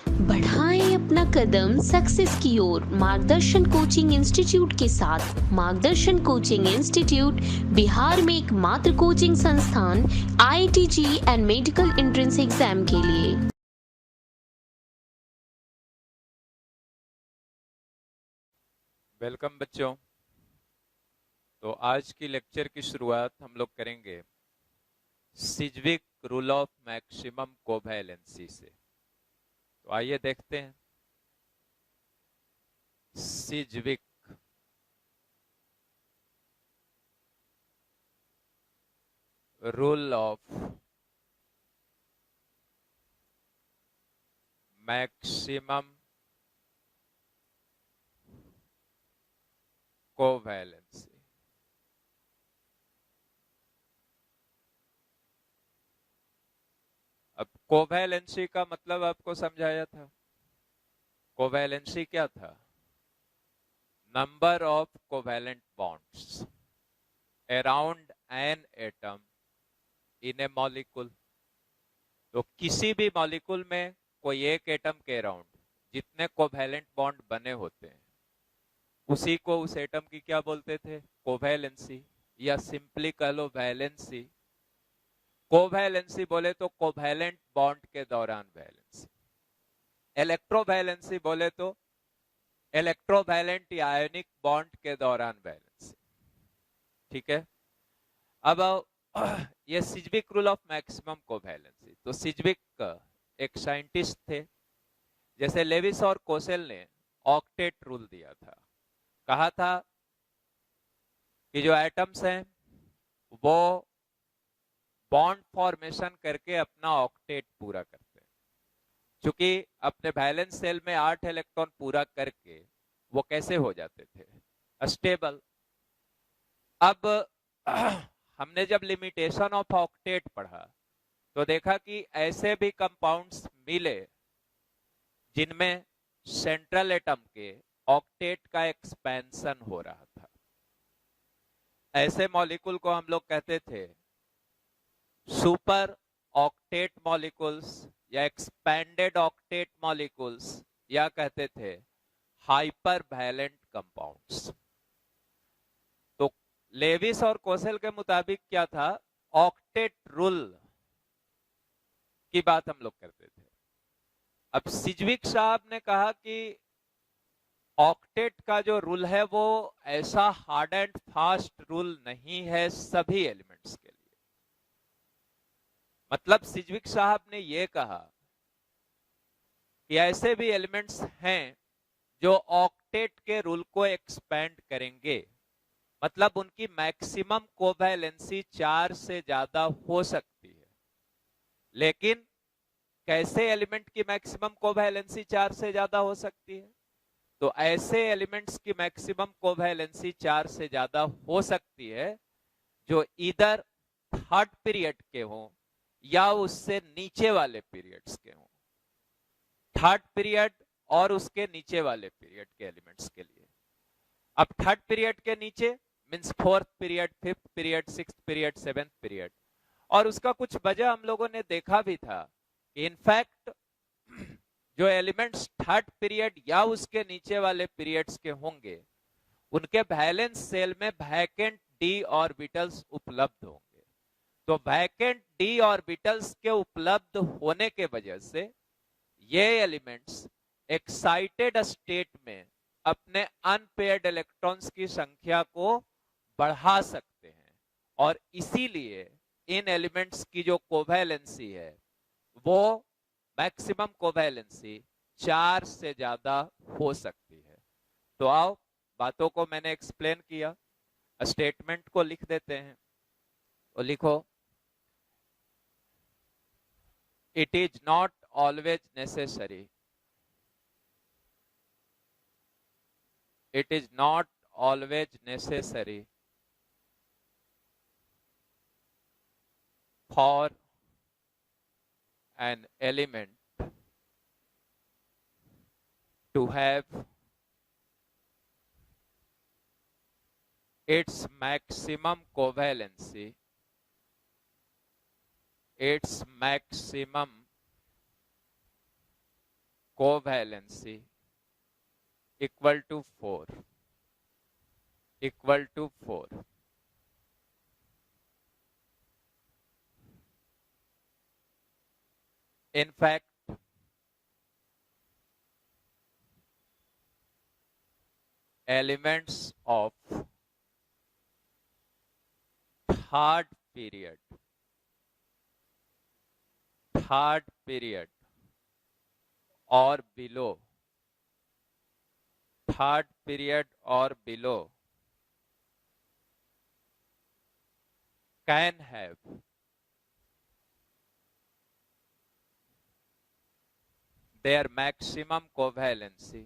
बढ़ाएं अपना कदम सक्सेस की ओर मार्गदर्शन कोचिंग इंस्टीट्यूट के साथ। मार्गदर्शन कोचिंग इंस्टीट्यूट बिहार में एकमात्र कोचिंग संस्थान IIT and medical entrance exam के लिए। वेलकम बच्चों। तो आज की लेक्चर की शुरुआत हम लोग करेंगे सिज्विक रूल ऑफ मैक्सिमम कोवैलेंसी से। तो आइए देखते हैं सिज्विक रूल ऑफ मैक्सिमम कोवैलेंसी। अब कोवैलेंसी का मतलब आपको समझाया था। कोवैलेंसी क्या था? Number of covalent bonds around an atom in A molecule. तो किसी भी मॉलिक्यूल में कोई एक एटम के अराउंड जितने कोवैलेंट बॉन्ड बने होते हैं उसी को उस एटम की क्या बोलते थे? कोवैलेंसी, या सिंपली कह लो वैलेंसी। कोवैलेंसी बोले तो कोवैलेंट बॉन्ड के दौरान वैलेंसी। इलेक्ट्रोवैलेंसी बोले तो इलेक्ट्रोवैलेंट या आयनिक बॉन्ड के दौरान वैलेंसी। ठीक है। अब ये सिज्विक रूल ऑफ मैक्सिमम कोवैलेंसी। तो सिज्विक एक साइंटिस्ट थे। जैसे लेविस और कोसेल ने ऑक्टेट रूल दिया था, कहा था कि जो एटम्स हैं वो बॉन्ड फॉर्मेशन करके अपना ऑक्टेट पूरा करते हैं। क्योंकि अपने वैलेंस सेल में 8 इलेक्ट्रॉन पूरा करके वो कैसे हो जाते थे? स्टेबल। अब हमने जब लिमिटेशन ऑफ ऑक्टेट पढ़ा तो देखा कि ऐसे भी कंपाउंड्स मिले जिनमें सेंट्रल एटम के ऑक्टेट का एक्सपेंशन हो रहा था। ऐसे मॉलिक्यूल को हम लोग कहते थे सुपर ऑक्टेट मॉलिक्यूल्स या एक्सपेंडेड ऑक्टेट मॉलिक्यूल्स, या कहते थे हाइपर वैलेंट कंपाउंड्स। तो लेविस और कोसेल के मुताबिक क्या था? ऑक्टेट रूल की बात हम लोग करते थे। अब सिज्विक साहब ने कहा कि ऑक्टेट का जो रूल है वो ऐसा हार्ड एंड फास्ट रूल नहीं है सभी एलिमेंट्स के लिए। मतलब सिज्विक साहब ने यह कहा कि ऐसे भी एलिमेंट्स हैं जो ऑक्टेट के रूल को एक्सपेंड करेंगे। मतलब उनकी मैक्सिमम कोवैलेंसी 4 से ज्यादा हो सकती है। लेकिन कैसे एलिमेंट की मैक्सिमम कोवैलेंसी 4 से ज्यादा हो सकती है? तो ऐसे एलिमेंट्स की मैक्सिमम कोवैलेंसी 4 से ज्यादा हो सकती है जो इधर थर्ड पीरियड के हों या उससे नीचे वाले पीरियड्स के हों। थर्ड पीरियड और उसके नीचे वाले पीरियड के एलिमेंट्स के लिए। अब थर्ड पीरियड के नीचे means fourth period, fifth period, sixth period, seventh period. और उसका कुछ वजह हम लोगों ने देखा भी था कि इनफैक्ट जो एलिमेंट्स थर्ड पीरियड या उसके नीचे वाले पीरियड्स के होंगे उनके वैलेंस सेल में वैकेंट डी ऑर्बिटल्स उपलब्ध होंगे। तो वैकेंट डी ऑर्बिटल्स के उपलब्ध होने के वजह से ये एलिमेंट्स एक्साइटेड स्टेट में अपने अनपेयर्ड इलेक्ट्रॉन्स की संख्या को बढ़ा सकते हैं। और इसीलिए इन एलिमेंट्स की जो कोवैलेंसी है वो मैक्सिमम कोवैलेंसी 4 से ज्यादा हो सकती है। तो आओ, बातों को मैंने एक्सप्लेन किया, स्टेटमेंट को लिख देते हैं। तो लिखो, it is not always necessary, it is not always necessary for an element to have its maximum covalency, its maximum covalency, 4 its maximum covalency equal to 4, equal to 4। In fact, elements of third period or below, third period or below can have their maximum covalency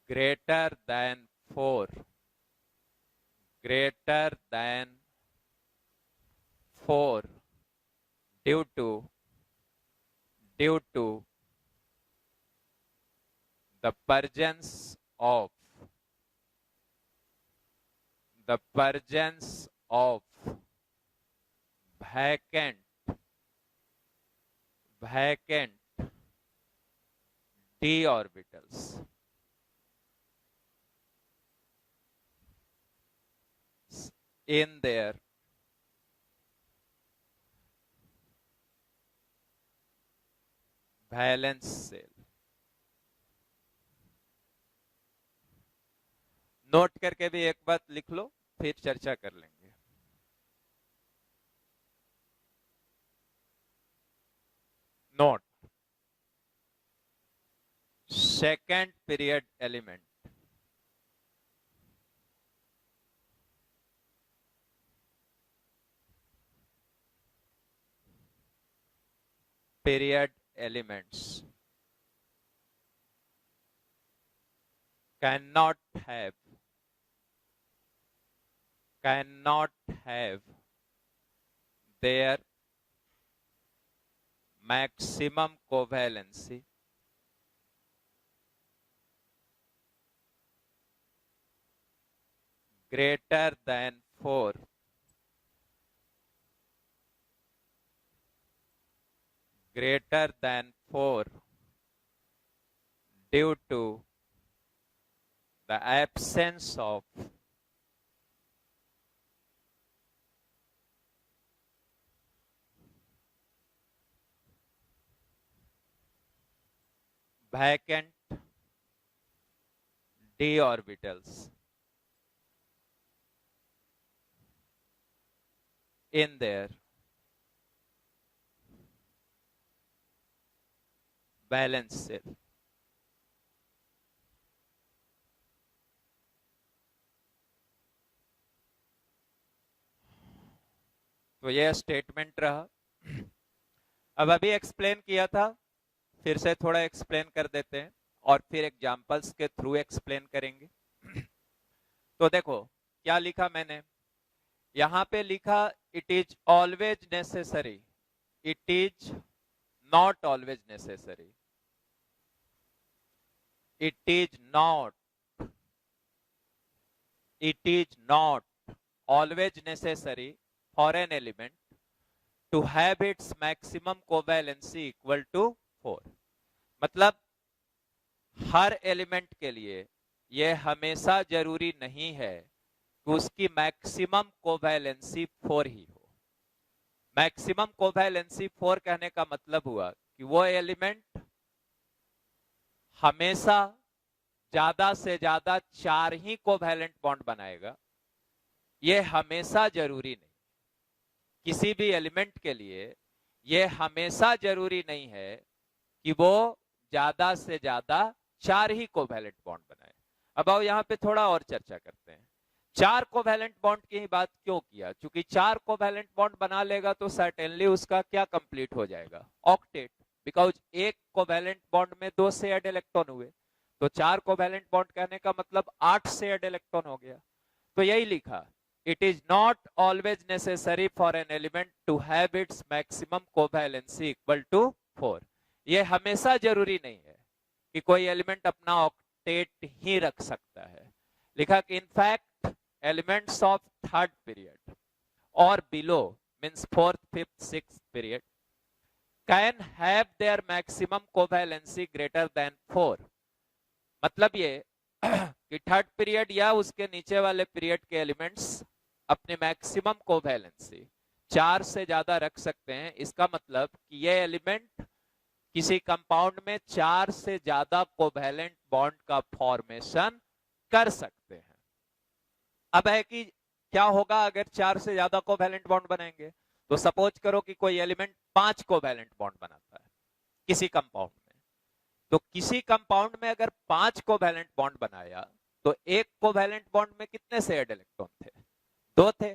greater than 4, greater than 4 due to the presence of vacant d orbitals in their valence shell। Note करके भी एक बात लिख लो, फिर चर्चा कर लेंगे। Note, second period element period elements cannot have their maximum covalency greater than 4 due to the absence of vacant d orbitals in their valence shell। तो यह स्टेटमेंट रहा। अब अभी एक्सप्लेन किया था, फिर से थोड़ा एक्सप्लेन कर देते हैं और फिर एग्जांपल्स के थ्रू एक्सप्लेन करेंगे। तो देखो क्या लिखा मैंने यहां पे, लिखा it is always necessary, it is not always necessary, it is not always necessary for an element to have its maximum covalency equal to 4। मतलब हर एलिमेंट के लिए यह हमेशा जरूरी नहीं है कि उसकी मैक्सिमम कोवैलेंसी 4 ही हो। मैक्सिमम कोवैलेंसी 4 कहने का मतलब हुआ कि वो एलिमेंट हमेशा ज्यादा से ज्यादा 4 ही कोवैलेंट बॉन्ड बनाएगा, यह हमेशा जरूरी नहीं। किसी भी एलिमेंट के लिए यह हमेशा जरूरी नहीं है कि वो ज्यादा से ज्यादा 4 ही कोवैलेंट बॉन्ड बनाए। अब आओ यहां पे थोड़ा और चर्चा करते हैं। 4 कोवैलेंट बॉन्ड की ही बात क्यों किया? क्योंकि 4 कोवैलेंट बॉन्ड बना लेगा तो सर्टेनली उसका क्या कंप्लीट हो जाएगा? ऑक्टेट। बिकॉज एक कोवैलेंट बॉन्ड में 2 शेयर्ड इलेक्ट्रॉन हुए, तो 4 कोवैलेंट बॉन्ड कहने का मतलब 8 शेयर्ड इलेक्ट्रॉन हो गया। तो यही लिखा, it is not always necessary for an element to have its maximum covalency equal to 4। यह हमेशा जरूरी नहीं है कि कोई एलिमेंट अपना ऑक्टेट ही रख सकता है। लिखा कि in fact elements of third period or below means fourth, fifth, sixth period can have their maximum covalency greater than 4. मतलब ये कि थर्ड पीरियड या उसके नीचे वाले पीरियड के एलिमेंट्स अपने मैक्सिमम कोवैलेंसी 4 से ज्यादा रख सकते हैं। इसका मतलब कि ये एलिमेंट किसी कंपाउंड में 4 से ज्यादा कोवैलेंट बॉन्ड का फॉर्मेशन कर सकते हैं। अब है कि क्या होगा अगर 4 से ज्यादा कोवैलेंट बॉन्ड बनाएंगे? तो सपोज करो कि कोई एलिमेंट 5 कोवैलेंट बॉन्ड बनाता है किसी कंपाउंड में, तो किसी कंपाउंड में अगर 5 कोवैलेंट बॉन्ड बनाया तो एक कोवैलेंट बॉन्ड में कितने शेयर्ड इलेक्ट्रॉन थे? 2 थे।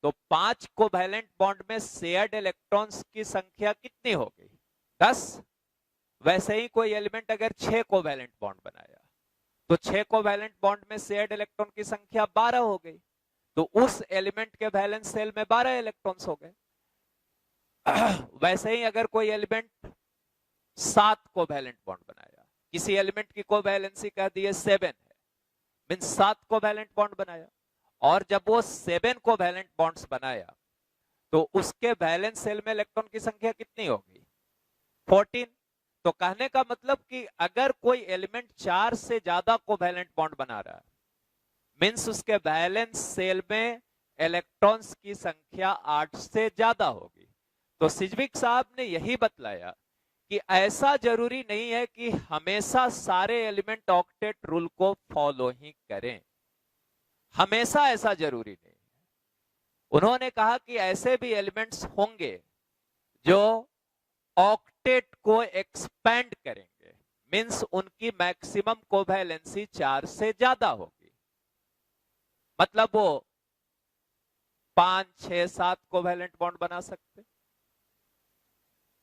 तो 5 कोवैलेंट बॉन्ड में शेयर्ड इलेक्ट्रॉन्स की संख्या कितनी हो गई? 10। वैसे ही कोई एलिमेंट अगर 6 कोवैलेंट बॉन्ड बनाया तो 6 कोवैलेंट बॉन्ड में शेयर्ड इलेक्ट्रॉन की संख्या 12 हो गई, तो उस एलिमेंट के वैलेंस शेल में 12 इलेक्ट्रॉन्स हो गए। वैसे ही अगर कोई एलिमेंट 7 कोवैलेंट बॉन्ड बनाया, किसी एलिमेंट की कोवैलेंसी कह दिए 7 है, मीन 7 कोवैलेंट बॉन्ड बनाया, और जब वो 7 कोवैलेंट बॉन्ड्स बनाया तो उसके वैलेंस शेल में इलेक्ट्रॉन की संख्या कितनी होगी? 14। तो कहने का मतलब कि अगर कोई एलिमेंट 4 से ज्यादा कोवैलेंट बॉन्ड बना रहा है, मीन्स उसके वैलेंस शेल में इलेक्ट्रॉन्स की संख्या 8 से ज्यादा होगी। तो सिज्विक साहब ने यही बतलाया कि ऐसा जरूरी नहीं है कि हमेशा सारे एलिमेंट ऑक्टेट रूल को फॉलो ही करें, हमेशा ऐसा जरूरी नहीं है। उन्होंने कहा कि ऐसे भी एलिमेंट्स होंगे जो ऑक्टेट को एक्सपेंड करेंगे, मींस उनकी मैक्सिमम कोवैलेंसी 4 से ज्यादा होगी। मतलब वो 5, 6, 7 कोवैलेंट बॉन्ड बना सकते,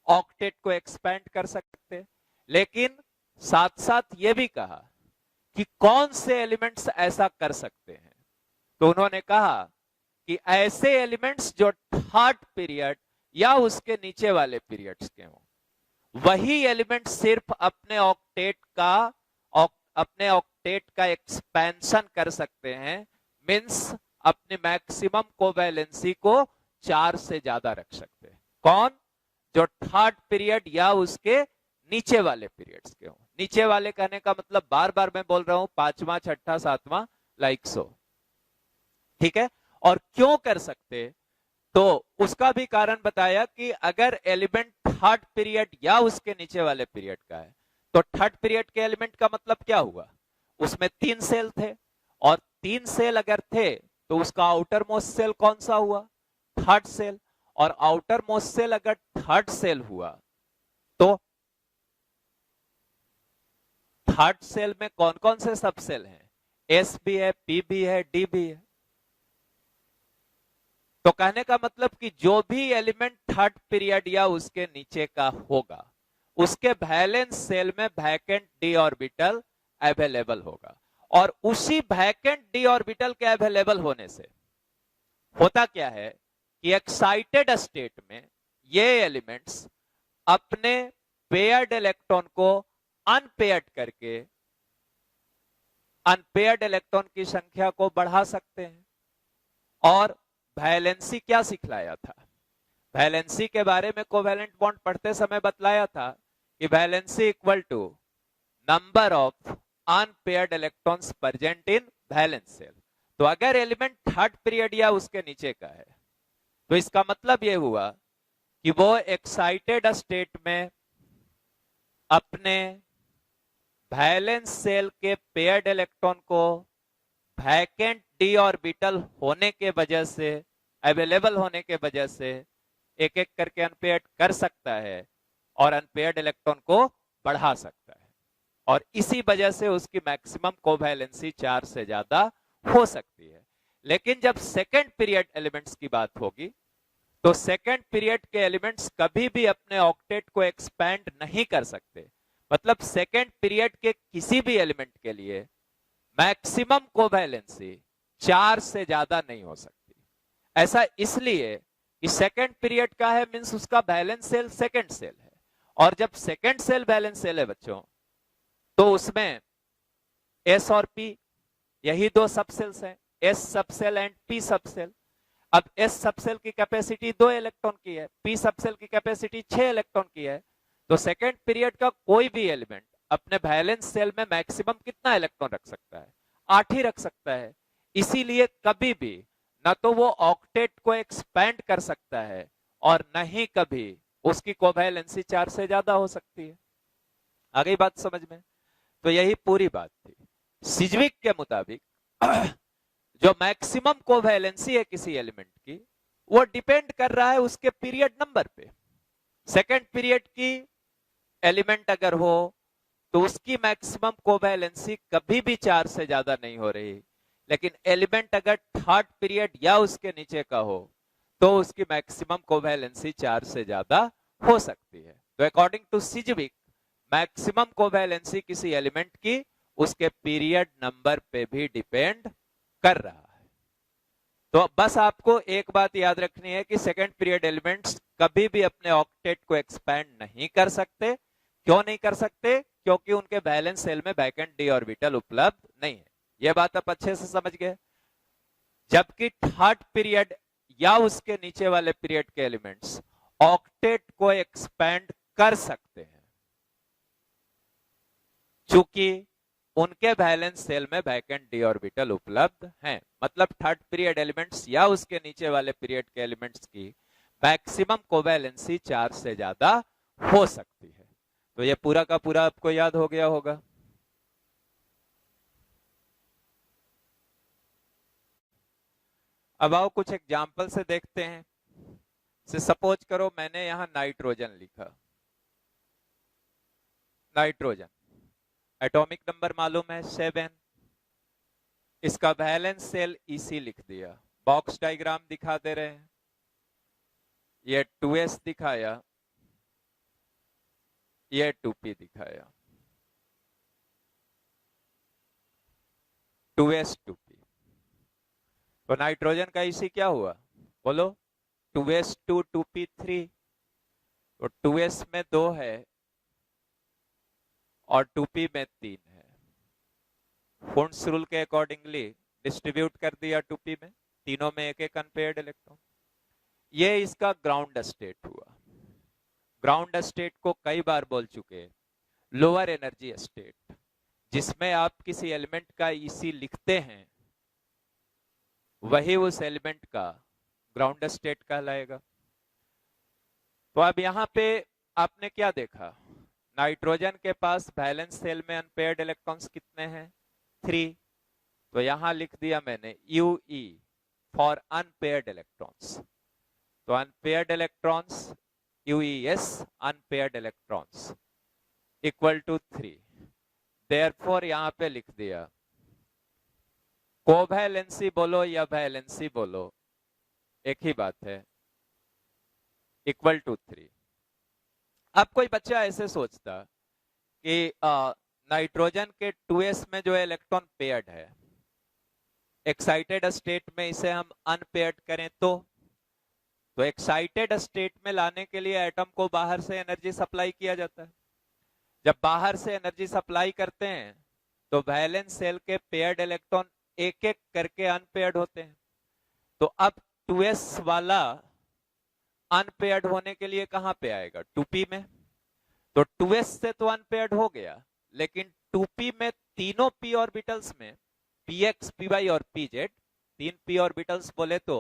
ऑक्टेट को एक्सपेंड कर सकते, लेकिन साथ साथ ये भी कहा कि कौन से एलिमेंट्स ऐसा कर सकते हैं। तो उन्होंने कहा कि ऐसे एलिमेंट्स जो थर्ड पीरियड या उसके नीचे वाले पीरियड्स के हों, वही एलिमेंट सिर्फ अपने ऑक्टेट का एक्सपेंशन कर सकते हैं, मींस अपने मैक्सिमम कोवैलेंसी को 4 से ज्यादा रख सकते हैं। कौन? जो थर्ड पीरियड या उसके नीचे वाले पीरियड्स के हों। नीचे वाले कहने का मतलब बार बार मैं बोल रहा हूं 5वां, 6ठा, 7वां, लाइक सो। ठीक है। और क्यों कर सकते? तो उसका भी कारण बताया कि अगर एलिमेंट थर्ड पीरियड या उसके नीचे वाले पीरियड का है, तो थर्ड पीरियड के एलिमेंट का मतलब क्या हुआ? उसमें 3 सेल थे, और 3 सेल अगर थे तो उसका आउटर मोस्ट सेल कौन सा हुआ? Third shell. और आउटर मोस्ट सेल अगर थर्ड सेल हुआ तो थर्ड सेल में कौन कौन से सब सेल हैं? एस भी है, पी भी है, डी भी है। तो कहने का मतलब कि जो भी एलिमेंट थर्ड पीरियड या उसके नीचे का होगा, उसके वैलेंस सेल में वैकेंट डी ऑर्बिटल अवेलेबल होगा, और उसी वैकेंट डी ऑर्बिटल के अवेलेबल होने से होता क्या है कि एक्साइटेड स्टेट में ये एलिमेंट्स अपने पेयर्ड इलेक्ट्रॉन को अनपेयर्ड करके अनपेयर्ड इलेक्ट्रॉन की संख्या को बढ़ा सकते हैं। और वैलेंसी क्या सिखलाया था? वैलेंसी के बारे में कोवैलेंट बॉन्ड पढ़ते समय बतलाया था कि valency equal to number of unpaired electrons present in valence shell. तो अगर एलिमेंट थर्ड पीरियड या उसके नीचे का है, तो इसका मतलब यह हुआ कि वो एक्साइटेड स्टेट में अपने वैलेंस सेल के पेयर्ड इलेक्ट्रॉन को वैकेंट डी ऑर्बिटल होने के वजह से, अवेलेबल होने के वजह से एक एक करके अनपेयर्ड कर सकता है और अनपेयर्ड इलेक्ट्रॉन को बढ़ा सकता है, और इसी वजह से उसकी मैक्सिमम कोवैलेंसी 4 से ज्यादा हो सकती है। लेकिन जब सेकेंड पीरियड एलिमेंट्स की बात होगी, तो सेकेंड पीरियड के एलिमेंट्स कभी भी अपने ऑक्टेट को एक्सपैंड नहीं कर सकते। मतलब सेकेंड पीरियड के किसी भी एलिमेंट के लिए मैक्सिमम कोवैलेंसी 4 से ज्यादा नहीं हो सकती। ऐसा इसलिए कि सेकेंड पीरियड का है, मींस उसका बैलेंस सेल सेकेंड सेल है, और जब सेकेंड सेल बैलेंस सेल है बच्चों, तो उसमें एस और पी यही 2 सबसेल्स हैं, S subshell and P subshell. अब एस सबसेल की कैपेसिटी 2 इलेक्ट्रॉन की है, पी सबसेल की कैपेसिटी 6 इलेक्ट्रॉन की है, तो सेकेंड पीरियड का कोई भी एलिमेंट अपने वैलेंस सेल में मैक्सिमम कितना इलेक्ट्रॉन रख सकता है? 8 ही रख सकता है। इसीलिए कभी भी ना तो वो ऑक्टेट को एक्सपैंड कर सकता है और न ही कभी उसकी कोवैलेंसी 4 से ज्यादा हो सकती है। आ गई बात समझ में? तो यही पूरी बात थी। सिज्विक के मुताबिक जो मैक्सिमम कोवैलेंसी है किसी एलिमेंट की, वो डिपेंड कर रहा है उसके पीरियड नंबर पे। सेकेंड पीरियड की एलिमेंट अगर हो तो उसकी मैक्सिमम कोवैलेंसी कभी भी 4 से ज्यादा नहीं हो रही, लेकिन एलिमेंट अगर थर्ड पीरियड या उसके नीचे का हो तो उसकी मैक्सिमम कोवैलेंसी 4 से ज्यादा हो सकती है। तो अकॉर्डिंग टू सिज्विक, मैक्सिमम कोवैलेंसी किसी एलिमेंट की उसके पीरियड नंबर पे भी डिपेंड कर रहा है। तो बस आपको एक बात याद रखनी है कि सेकेंड पीरियड एलिमेंट्स कभी भी अपने ऑक्टेट को एक्सपैंड नहीं कर सकते। क्यों नहीं कर सकते? क्योंकि उनके बैलेंस सेल में बैकेंड डी ऑर्बिटल उपलब्ध नहीं है। यह बात आप अच्छे से समझ गए। जबकि थर्ड पीरियड या उसके नीचे वाले पीरियड के एलिमेंट्स ऑक्टेट को एक्सपैंड कर सकते हैं, चूंकि उनके बैलेंस सेल में बैकेंड डी ऑर्बिटल उपलब्ध हैं। मतलब थर्ड पीरियड एलिमेंट्स या उसके नीचे वाले पीरियड के एलिमेंट्स की मैक्सिमम कोवैलेंसी 4 से ज्यादा हो सकती है। तो ये पूरा का पूरा आपको याद हो गया होगा। अब आओ कुछ एग्जाम्पल से देखते हैं। से सपोज करो मैंने यहां नाइट्रोजन लिखा, नाइट्रोजन एटॉमिक नंबर मालूम है 7, इसका बैलेंस सेल इसी लिख दिया, बॉक्स डायग्राम दिखा दे रहे हैं, ये 2s दिखाया, ये 2p दिखाया, 2s 2p। तो नाइट्रोजन का इसी क्या हुआ बोलो? 2s 2 2p 3। तो 2s में 2 है और 2p में 3 है। फुर्न्स रूल के अकॉर्डिंगली डिस्ट्रीब्यूट कर दिया 2p में, तीनों में एक एक अनपेयर्ड इलेक्ट्रॉन। ये इसका ग्राउंड स्टेट हुआ। ग्राउंड स्टेट को कई बार बोल चुके, लोअर एनर्जी स्टेट, जिसमें आप किसी एलिमेंट का इसी लिखते हैं वही उस एलिमेंट का ग्राउंड स्टेट कहलाएगा। तो अब यहां पे आपने क्या देखा? नाइट्रोजन के पास बैलेंस सेल में अनपेयर्ड इलेक्ट्रॉन्स कितने हैं? 3। तो यहां लिख दिया मैंने UE फॉर अनपेयर्ड इलेक्ट्रॉन्स। तो unpaired electrons UES unpaired electrons equal to 3। Therefore यहां पे लिख दिया कोवैलेंसी बोलो या वैलेंसी बोलो एक ही बात है, इक्वल टू 3। अब कोई बच्चा ऐसे सोचता कि नाइट्रोजन के 2s में जो इलेक्ट्रॉन पेयर्ड है, एक्साइटेड स्टेट में इसे हम अनपेयर्ड करें तो एक्साइटेड स्टेट में लाने के लिए एटम को बाहर से एनर्जी सप्लाई किया जाता है। जब बाहर से एनर्जी सप्लाई करते हैं तो वैलेंस सेल के पेयर्ड इलेक्ट्रॉन एक एक करके अनपेयर्ड होते हैं। तो अब 2s वाला अनपेयर्ड होने के लिए कहां पे आएगा? 2p में। तो 2s से तो अनपेयर्ड हो गया, लेकिन 2p में तीनों p ऑर्बिटल्स में px py और pz, 3 p ऑर्बिटल्स बोले तो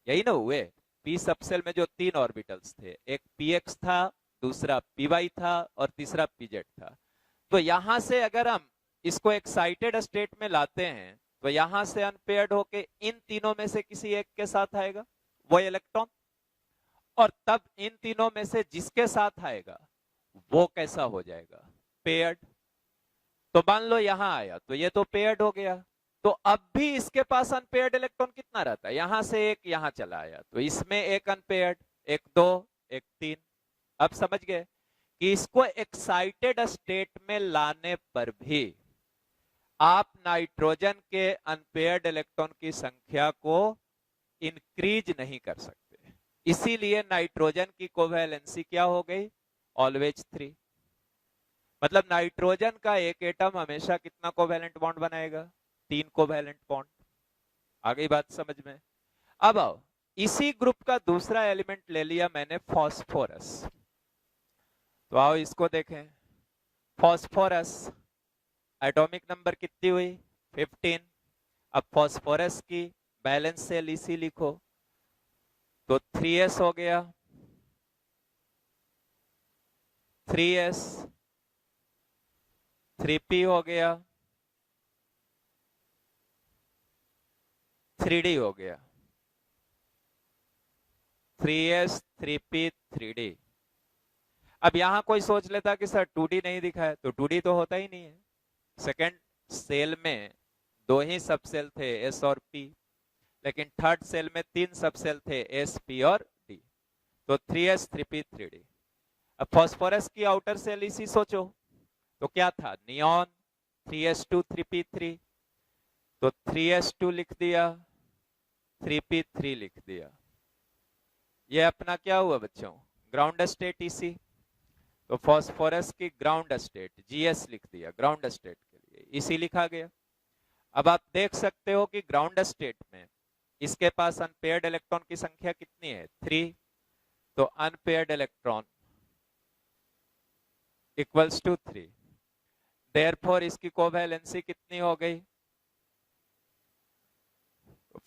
यही ना हुए। p सबसेल में जो 3 ऑर्बिटल्स थे, एक px था, दूसरा py था और तीसरा pz था। तो यहां से अगर हम इसको एक्साइटेड स्टेट में लाते हैं तो यहां से अनपेयर्ड होके इन तीनों में से किसी एक के साथ आएगा वो इलेक्ट्रॉन, और तब इन तीनों में से जिसके साथ आएगा वो कैसा हो जाएगा? पेयर्ड। तो मान लो यहां आया तो ये तो पेयर्ड हो गया। तो अब भी इसके पास अनपेयर्ड इलेक्ट्रॉन कितना रहता है? यहां से एक यहां चला आया तो इसमें एक अनपेयर्ड, एक 2, एक 3। अब समझ गए कि इसको एक्साइटेड स्टेट में लाने पर भी आप नाइट्रोजन के अनपेयर्ड इलेक्ट्रॉन की संख्या को इंक्रीज नहीं कर सकते। इसीलिए नाइट्रोजन की कोवैलेंसी क्या हो गई? ऑलवेज 3। मतलब नाइट्रोजन का एक एटम हमेशा कितना कोवैलेंट बॉन्ड बनाएगा? 3 कोवैलेंट बॉन्ड। आ गई बात समझ में? अब आओ, इसी ग्रुप का दूसरा एलिमेंट ले लिया मैंने, फॉस्फोरस। तो आओ इसको देखें। फॉस्फोरस एटॉमिक नंबर कितनी हुई? 15। अब फॉस्फोरस की बैलेंस सेल इसी लिखो, तो 3s हो गया, 3s, 3p हो गया, 3d हो गया, 3s, 3p, 3d। अब यहां कोई सोच लेता कि सर 2d नहीं दिखा है, तो 2d तो होता ही नहीं है। सेकेंड सेल में दो ही सब सेल थे, s और p, लेकिन थर्ड सेल में 3 सब सेल थे, s, p और d। तो 3s, 3p, 3d। अब फॉस्फोरस की आउटर सेल इसी सोचो, तो क्या था? Neon, 3s2, 3p3। तो 3s2 लिख दिया, 3p3 लिख दिया। ये अपना क्या हुआ बच्चों? ग्राउंड स्टेट इसी। तो फॉस्फोरस की ग्राउंड स्टेट जीएस लिख दिया, ग्राउंड स्टेट के लिए इसी लिखा गया। अब आप देख सकते हो कि ग्राउंड स्टेट में इसके पास अनपेयर्ड इलेक्ट्रॉन की संख्या कितनी है? 3। तो unpaired electron equals to 3। Therefore इसकी कोवैलेंसी कितनी हो गई?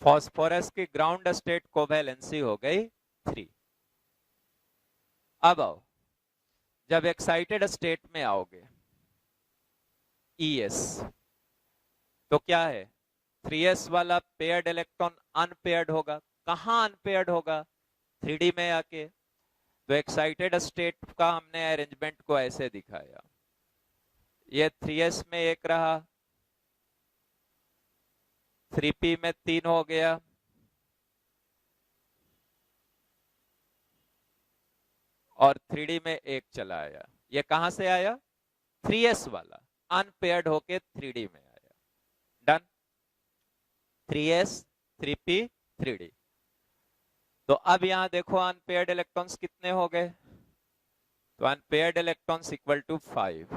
फॉस्फोरस की ग्राउंड स्टेट कोवैलेंसी हो गई 3। अब आओ, जब एक्साइटेड स्टेट में आओगे ES, तो क्या है? 3s वाला पेयर्ड इलेक्ट्रॉन अनपेयर्ड होगा। कहां अनपेयर्ड होगा? 3d में आके। तो एक्साइटेड स्टेट का हमने अरेंजमेंट को ऐसे दिखाया, ये 3s में एक रहा, 3p में 3 हो गया, और 3d में एक चला आया। ये कहां से आया? 3s वाला अनपेयर्ड होके 3d में आया। डन। 3s, 3p, 3d। तो अब यहां देखो अनपेयर्ड इलेक्ट्रॉन्स कितने हो गए? तो unpaired electrons equal to 5।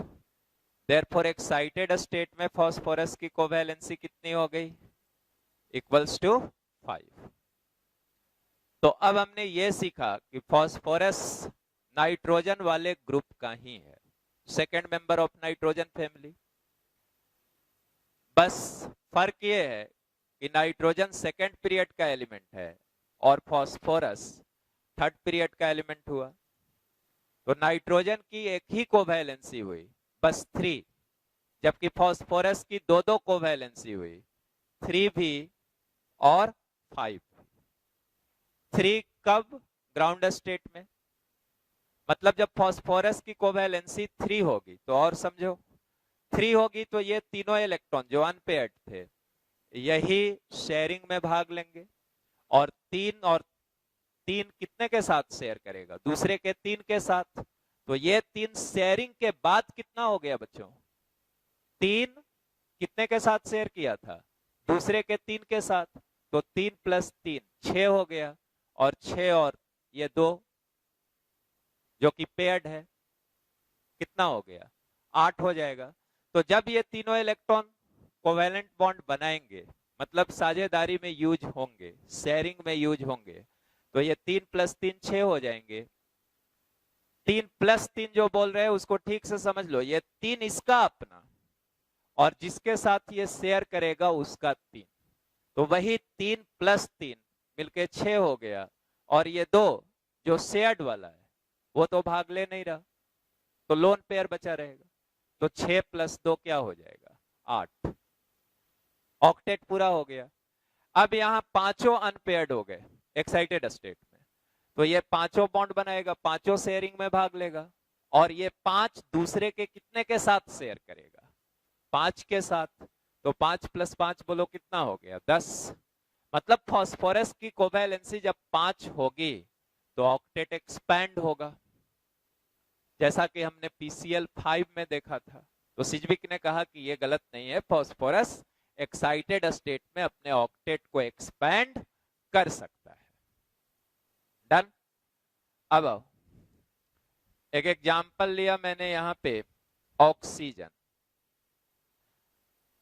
Therefore excited state में फॉस्फोरस की कोवैलेंसी कितनी हो गई? Equals to 5। तो अब हमने ये सीखा कि फॉस्फोरस नाइट्रोजन वाले ग्रुप का ही है, second member of nitrogen family. बस फर्क ये है कि नाइट्रोजन सेकेंड पीरियड का एलिमेंट है और फॉस्फोरस थर्ड पीरियड का एलिमेंट हुआ। तो नाइट्रोजन की एक ही कोवैलेंसी हुई, बस 3, जबकि फॉस्फोरस की दो दो कोवैलेंसी हुई, 3 भी और 5। 3 कब? ग्राउंड स्टेट में। मतलब जब फॉस्फोरस की कोवैलेंसी 3 होगी, तो और समझो 3 होगी तो ये तीनों इलेक्ट्रॉन जो अनपेयर्ड थे यही शेयरिंग में भाग लेंगे, और 3 कितने के साथ शेयर करेगा? दूसरे के 3 के साथ। तो ये 3 शेयरिंग के बाद कितना हो गया बच्चों? 3 कितने के साथ शेयर किया था? दूसरे के 3 के साथ। तो 3 + 3 6 हो गया, और 6 और ये 2 जो कि पेयर्ड है, कितना हो गया? 8 हो जाएगा। तो जब ये तीनों इलेक्ट्रॉन कोवैलेंट बॉन्ड बनाएंगे, मतलब साझेदारी में यूज होंगे, शेयरिंग में यूज होंगे, तो ये 3 + 3 6 हो जाएंगे। 3 + 3 जो बोल रहे हैं उसको ठीक से समझ लो, ये 3 इसका अपना, और जिसके साथ ये शेयर करेगा उसका 3। तो वही 3 + 3 मिलके 6 हो गया, और ये 2 जो शेयर्ड वाला है वो तो भाग ले नहीं रहा, तो लोन पेयर बचा रहेगा। तो 6 + 2 क्या हो जाएगा? 8। ऑक्टेट पूरा हो गया। अब यहां पांचों अनपेयर्ड हो गए एक्साइटेड स्टेट में, तो ये पांचों बॉन्ड बनाएगा, पांचों शेयरिंग में भाग लेगा, और ये 5 दूसरे के कितने के साथ शेयर करेगा? 5 के साथ। तो 5 + 5 बोलो कितना हो गया? 10। मतलब फॉस्फोरस की कोवैलेंसी जब 5 होगी तो ऑक्टेट एक्सपैंड होगा, जैसा कि हमने PCl 5 में देखा था। तो सिजविक ने कहा कि यह गलत नहीं है, फॉस्फोरस एक्साइटेड स्टेट में अपने ऑक्टेट को एक्सपैंड कर सकता है। डन। अब आओ, एक एग्जांपल लिया मैंने यहां पे, ऑक्सीजन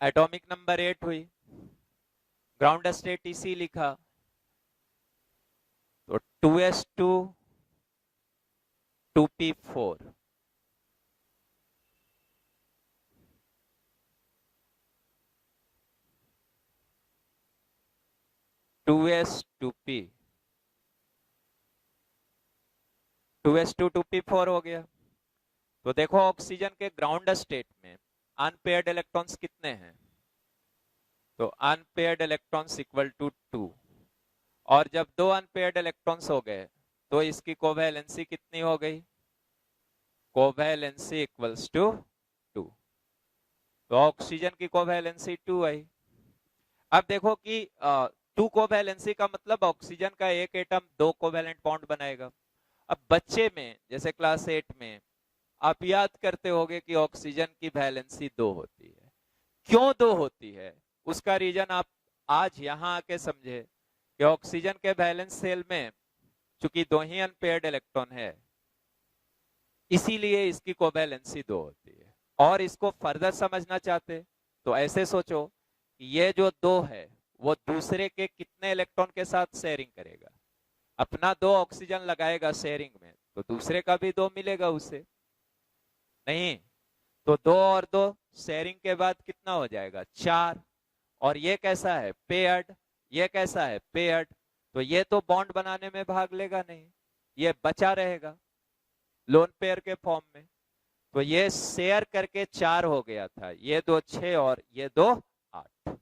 एटॉमिक नंबर 8 हुई, ग्राउंड स्टेट इसी लिखा, तो 2s2 2p4, to S to P 2s2 2p4 हो गया। तो देखो ऑक्सीजन के ग्राउंड स्टेट में अनपेयर्ड इलेक्ट्रॉन्स कितने हैं, तो अनपेयर्ड इलेक्ट्रॉन्स इक्वल टू 2, और जब दो अनपेयर्ड इलेक्ट्रॉन्स हो गए तो इसकी कोवैलेंसी कितनी हो गई, कोवैलेंसी इक्वल्स टू 2। तो ऑक्सीजन की कोवैलेंसी 2 आई। अब देखो कि 2 कोवैलेंसी का मतलब ऑक्सीजन का एक एटम 2 कोवैलेंट बॉन्ड बनाएगा। अब बच्चे में जैसे क्लास 8 में आप याद करते होंगे कि ऑक्सीजन की वैलेंसी 2 होती है। क्यों 2 होती है, उसका रीजन आप आज यहां आके समझे कि ऑक्सीजन के वैलेंस सेल में चूंकि 2 ही अनपेयर्ड इलेक्ट्रॉन है, इसीलिए इसकी कोवैलेंसी 2 होती है। और इसको फर्दर समझना चाहते तो ऐसे सोचो कि ये जो 2 है वो दूसरे के कितने इलेक्ट्रॉन के साथ शेयरिंग करेगा। अपना 2 ऑक्सीजन लगाएगा शेयरिंग में तो दूसरे का भी 2 मिलेगा उसे, नहीं तो 2 और 2 शेयरिंग के बाद कितना हो जाएगा 4। और ये कैसा है पेयर्ड, ये कैसा है पेयर्ड, तो ये तो बॉन्ड बनाने में भाग लेगा नहीं, ये बचा रहेगा लोन पेयर के फॉर्म में। तो ये शेयर करके 4 हो गया था, ये 2 6 और ये 2 8।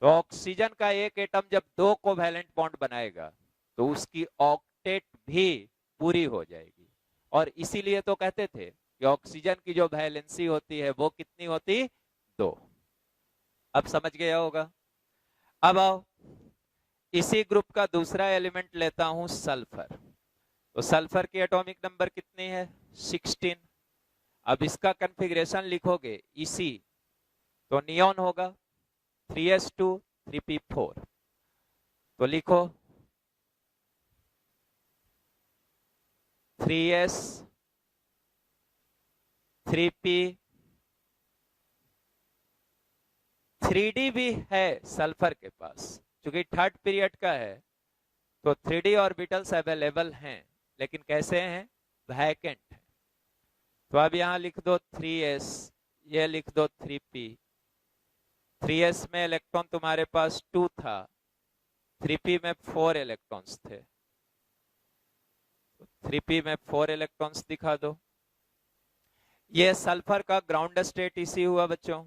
तो ऑक्सीजन का एक एटम जब 2 कोवैलेंट बॉन्ड बनाएगा तो उसकी ऑक्टेट भी पूरी हो जाएगी। और इसीलिए तो कहते थे कि ऑक्सीजन की जो वैलेंसी होती है वो कितनी होती 2। अब समझ गया होगा। अब आओ इसी ग्रुप का दूसरा एलिमेंट लेता हूं सल्फर। तो सल्फर की एटॉमिक नंबर कितनी है 16। अब इसका कॉन्फ़िगरेशन लिखोगे इसी, तो नियॉन होगा 3s2 3p4। तो लिखो 3s 3p, 3d भी है सल्फर के पास, क्योंकि थर्ड पीरियड का है तो 3d ऑर्बिटल्स अवेलेबल हैं, लेकिन कैसे हैं वैकेंट है। तो अब यहां लिख दो 3s, ये लिख दो 3p। 3s में इलेक्ट्रॉन तुम्हारे पास 2 था, 3p में 4 इलेक्ट्रॉन्स थे, 3p में 4 इलेक्ट्रॉन्स दिखा दो। ये सल्फर का ग्राउंड स्टेट इसी हुआ बच्चों,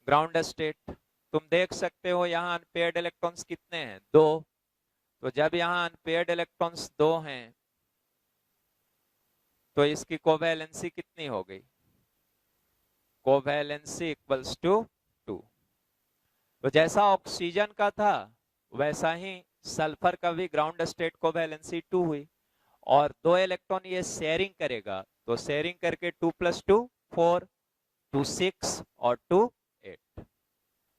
ग्राउंड स्टेट। तुम देख सकते हो यहां अनपेयर्ड इलेक्ट्रॉन्स कितने हैं 2। तो जब यहां अनपेयर्ड इलेक्ट्रॉन्स 2 हैं तो इसकी कोवैलेंसी कितनी हो गई, कोवैलेंसी इक्वल्स टू 2। तो जैसा ऑक्सीजन का था वैसा ही सल्फर का भी ग्राउंड स्टेट कोवैलेंसी 2 हुई। और 2 इलेक्ट्रॉन ये शेयरिंग करेगा तो शेयरिंग करके 2 + 2 4, 2 6 और 2 8।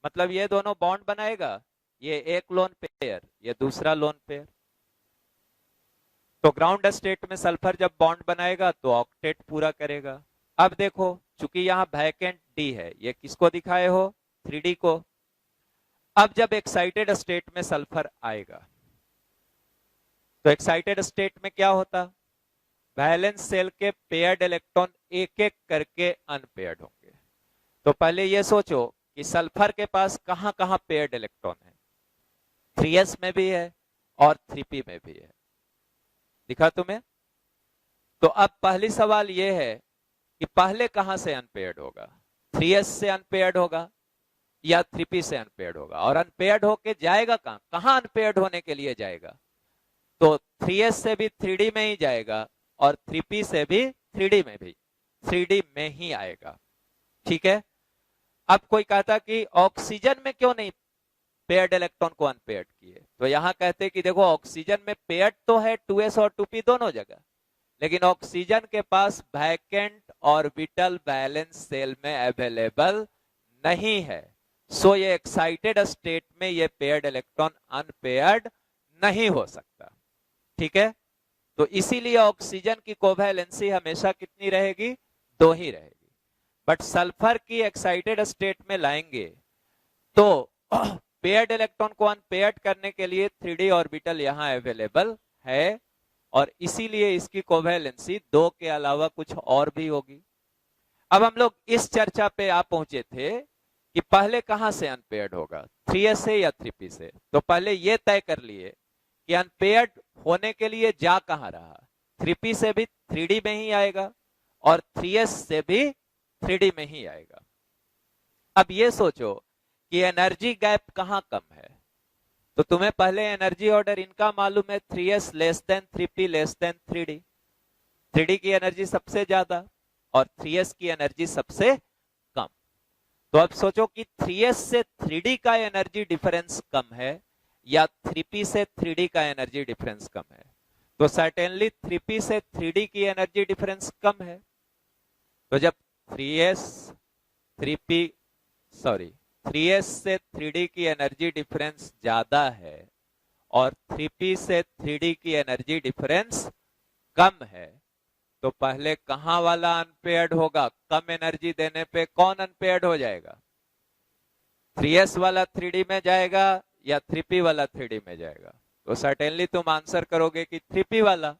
मतलब ये दोनों बॉन्ड बनाएगा, ये एक लोन पेयर, ये दूसरा लोन पेयर। तो ग्राउंड स्टेट में सल्फर जब बॉन्ड बनाएगा तो ऑक्टेट पूरा करेगा। अब देखो चूंकि यहां वैकेंट डी है, ये किसको दिखाए हो 3d को। अब जब एक्साइटेड स्टेट में सल्फर आएगा तो एक्साइटेड स्टेट में क्या होता, वैलेंस सेल के पेयर्ड इलेक्ट्रॉन एक एक करके अनपेयर्ड होंगे। तो पहले ये सोचो कि सल्फर के पास कहां कहां पेयर्ड इलेक्ट्रॉन है, 3s में भी है और 3p में भी है, दिखा तुम्हें। तो अब पहली सवाल यह है कि पहले कहां से अनपेयर्ड होगा, 3s से अनपेयर्ड होगा या 3p से अनपेयर्ड होगा, और अनपेयर्ड होके जाएगा कहां, कहां अनपेयर्ड होने के लिए जाएगा, तो 3s से भी 3d में ही जाएगा और 3p से भी 3d में भी 3d में ही आएगा। ठीक है। अब कोई कहता कि ऑक्सीजन में क्यों नहीं पेयर्ड इलेक्ट्रॉन को अनपेयर्ड किए, तो यहां कहते कि देखो ऑक्सीजन में पेयर्ड तो है 2s और 2p दोनों जगह, लेकिन ऑक्सीजन के पास वैकेंट ऑर्बिटल वैलेंस सेल में अवेलेबल नहीं है। सो ये एक्साइटेड स्टेट में ये पेयर्ड इलेक्ट्रॉन अनपेयर्ड नहीं हो सकता। ठीक है। तो इसीलिए ऑक्सीजन की कोवैलेंसी हमेशा कितनी रहेगी 2 ही रहेगी। बट सल्फर की एक्साइटेड स्टेट में लाएंगे तो पेयर्ड इलेक्ट्रॉन को अनपेयर्ड करने के लिए 3d ऑर्बिटल यहां अवेलेबल है और इसीलिए इसकी कोवैलेंसी 2 के अलावा कुछ और भी होगी। अब हम लोग इस चर्चा पे आ पहुंचे थे कि पहले कहां से अनपेयर्ड होगा, 3s से या 3p से। तो पहले ये तय कर लिए कि अनपेयर्ड होने के लिए जा कहां रहा, 3p से भी 3d में ही आएगा और 3s से भी 3d में ही आएगा। अब ये सोचो कि एनर्जी गैप कहां कम है, तो तुम्हें पहले एनर्जी ऑर्डर इनका मालूम है, 3s less than 3p less than 3d। 3d की एनर्जी सबसे ज्यादा और 3s की एनर्जी सबसे कम। तो अब सोचो कि 3s से 3d का एनर्जी डिफरेंस कम है या 3p से 3d का एनर्जी डिफरेंस कम है। तो सर्टेनली 3p से 3d की एनर्जी डिफरेंस कम है। तो जब 3s से 3d की एनर्जी डिफरेंस ज्यादा है और 3p से 3d की एनर्जी डिफरेंस कम है, तो पहले कहां वाला अनपेयर्ड होगा, कम एनर्जी देने पे कौन अनपेयर्ड हो जाएगा, 3s वाला 3d में जाएगा या 3p वाला 3d में जाएगा। तो सर्टेनली तुम आंसर करोगे कि 3p वाला,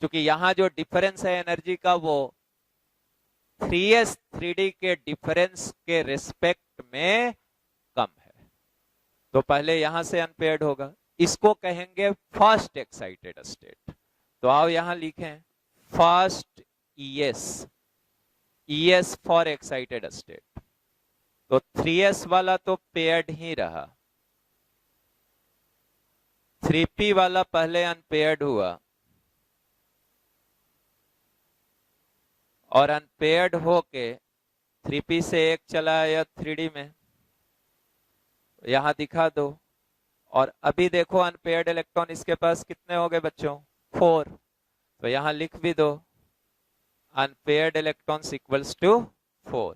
क्योंकि यहां जो डिफरेंस है एनर्जी का वो 3s 3d के डिफरेंस के रिस्पेक्ट में कम है। तो पहले यहां से अनपेयर्ड होगा, इसको कहेंगे फर्स्ट एक्साइटेड स्टेट। तो आओ यहां लिखें first ES for excited state. तो 3s वाला तो पेयर्ड ही रहा, 3p वाला पहले अनपेयर्ड हुआ और अनपेयर्ड होके 3p से एक चला आया 3d में, यहां दिखा दो। और अभी देखो अनपेयर्ड इलेक्ट्रॉन इसके पास कितने हो गए बच्चों, 4। तो यहां लिख भी दो अनपेयर्ड इलेक्ट्रॉन्स इक्वल्स टू 4।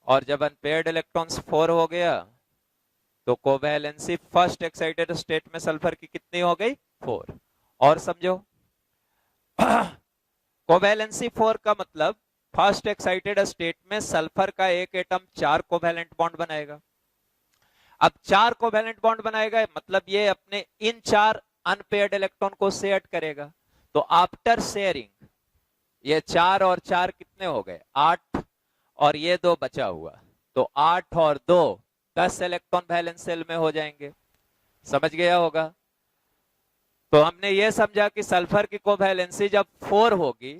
और जब अनपेयर्ड इलेक्ट्रॉन्स 4 हो गया तो कोवैलेंसी फर्स्ट एक्साइटेड स्टेट में सल्फर की कितनी हो गई, 4। और समझो कोवैलेंसी 4 का मतलब फर्स्ट एक्साइटेड स्टेट में सल्फर का एक एटम 4 कोवैलेंट बॉन्ड बनाएगा। अब 4 कोवैलेंट बॉन्ड बनाएगा मतलब ये अपने इन 4 अनपेयर्ड इलेक्ट्रॉन को शेयर करेगा। तो आफ्टर शेयरिंग ये 4 और 4 कितने हो गए, 8, और ये 2 बचा हुआ, तो 8 और 2 10 इलेक्ट्रॉन वैलेंस सेल में हो जाएंगे। समझ गया होगा। तो हमने ये समझा कि सल्फर की कोवैलेंसी जब 4 होगी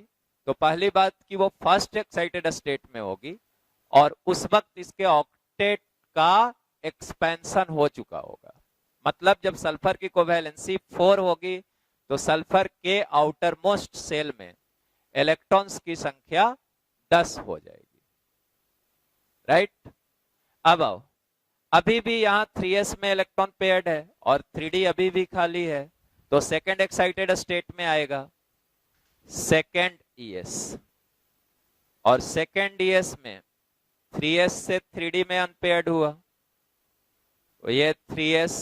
तो पहली बात कि वो फर्स्ट एक्साइटेड स्टेट में होगी और उस वक्त इसके ऑक्टेट का एक्सपेंशन हो चुका होगा। मतलब जब सल्फर की कोवैलेंसी 4 होगी तो सल्फर के आउटर मोस्ट सेल में इलेक्ट्रॉन्स की संख्या 10 हो जाएगी, राइट। अब आओ, अभी भी यहां 3s में इलेक्ट्रॉन पेयर्ड है और 3d अभी भी खाली है, तो सेकेंड एक्साइटेड स्टेट में आएगा सेकेंड ES, और सेकेंड ES में 3s से 3d में अनपेयर्ड हुआ, तो ये 3s,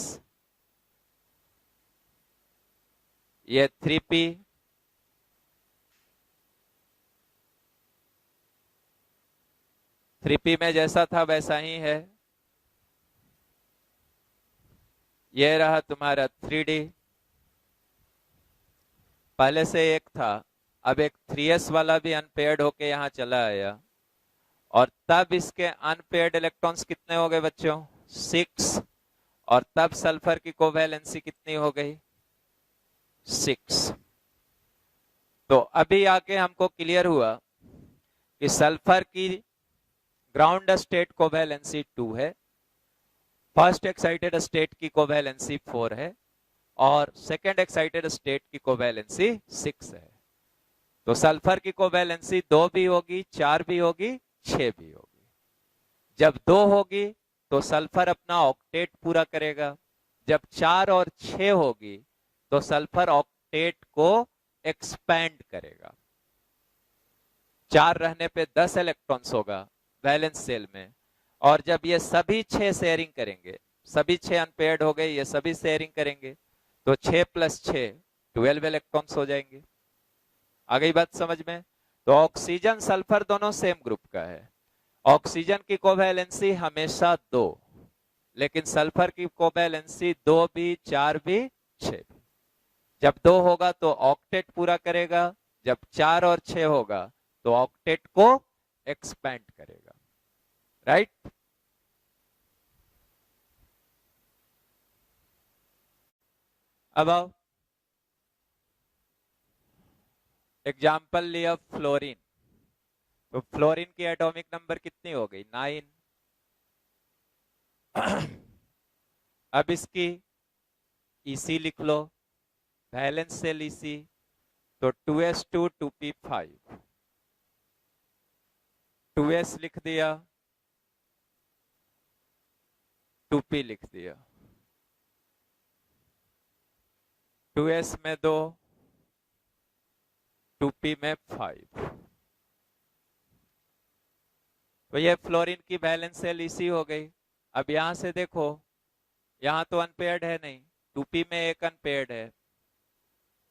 ये 3p, में जैसा था वैसा ही है। ये रहा तुम्हारा 3d, पहले से एक था, अब एक 3s वाला भी अनपेयर्ड होके यहां चला आया, और तब इसके अनपेयर्ड इलेक्ट्रॉन्स कितने हो गए बच्चों, 6, और तब सल्फर की कोवैलेंसी कितनी हो गई, 6। तो अभी आके हमको क्लियर हुआ कि सल्फर की ग्राउंड स्टेट कोवैलेंसी 2 है, फर्स्ट एक्साइटेड स्टेट की कोवैलेंसी 4 है और सेकेंड एक्साइटेड स्टेट की कोवैलेंसी 6 है। तो सल्फर की कोवैलेंसी 2 भी होगी, 4 भी होगी, 6 भी होगी। जब 2 होगी तो सल्फर अपना ऑक्टेट पूरा करेगा, जब 4 और 6 होगी तो सल्फर ऑक्टेट को एक्सपैंड करेगा। 4 रहने पे 10 इलेक्ट्रॉन्स होगा वैलेंस सेल में, और जब ये सभी 6 शेयरिंग करेंगे, सभी 6 अनपेयर्ड हो गए, ये सभी शेयरिंग करेंगे, तो 6 + 6 12 इलेक्ट्रॉन्स हो जाएंगे। आ गई बात समझ में। तो ऑक्सीजन सल्फर दोनों सेम ग्रुप का है, ऑक्सीजन की कोवैलेंसी हमेशा 2, लेकिन सल्फर की कोवैलेंसी 2 भी, 4 भी, 6 भी। जब 2 होगा तो ऑक्टेट पूरा करेगा, जब 4 और 6 होगा तो ऑक्टेट को एक्सपेंड करेगा। राइट? अब आओ, एग्जाम्पल लिया फ्लोरीन। तो फ्लोरीन की एटॉमिक नंबर कितनी हो गई? 9। अब इसकी इसी लिख लो, वैलेंस सेल इसी, तो 2s2 2p5, 2s लिख दिया, 2p लिख दिया, 2s में 2, 2p में 5। तो ये फ्लोरीन की वैलेंस सेल इसी हो गई। अब यहां से देखो, यहां तो अनपेयर्ड है नहीं, 2p में एक अनपेयर्ड है,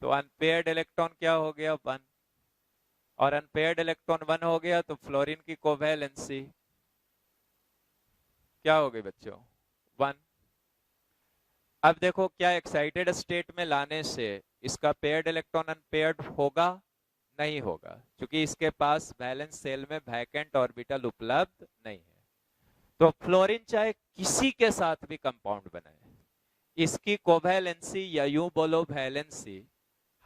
तो अनपेयर्ड इलेक्ट्रॉन क्या हो गया? 1। और अनपेयर्ड इलेक्ट्रॉन 1 हो गया तो फ्लोरीन की कोवैलेंसी क्या हो गई बच्चों? 1। अब देखो, क्या एक्साइटेड स्टेट में लाने से इसका पेयर्ड इलेक्ट्रॉन अनपेयर्ड होगा? नहीं होगा, क्योंकि इसके पास वैलेंस सेल में वैकेंट ऑर्बिटल उपलब्ध नहीं है। तो फ्लोरीन चाहे किसी के साथ भी कंपाउंड बनाए, इसकी कोवैलेंसी या यूं बोलो वैलेंसी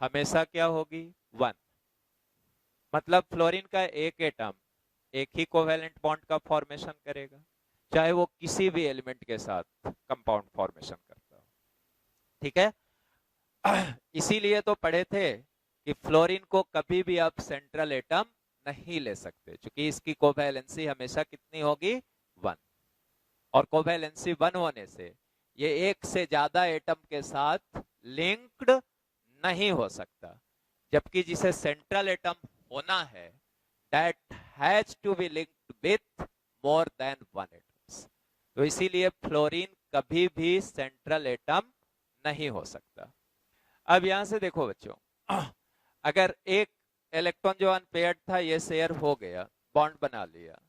हमेशा क्या होगी? 1। मतलब फ्लोरीन का एक एटम एक ही कोवैलेंट बॉन्ड का फॉर्मेशन करेगा, चाहे वो किसी भी एलिमेंट के साथ कंपाउंड फॉर्मेशन करता हो। ठीक है? इसीलिए तो पढ़े थे कि फ्लोरीन को कभी भी आप सेंट्रल एटम नहीं ले सकते, क्योंकि इसकी कोवैलेंसी हमेशा कितनी होगी? 1। और कोवैलेंसी 1 होने से ये एक से ज्यादा एटम के साथ लिंक्ड नहीं हो सकता, जबकि जिसे सेंट्रल एटम होना है that has to be linked with more than one atoms। तो इसीलिए फ्लोरीन कभी भी सेंट्रल एटम नहीं हो सकता। अब यहां से देखो बच्चों, अगर एक इलेक्ट्रॉन जो अनपेयर्ड था ये शेयर हो गया, बॉन्ड बना लिया,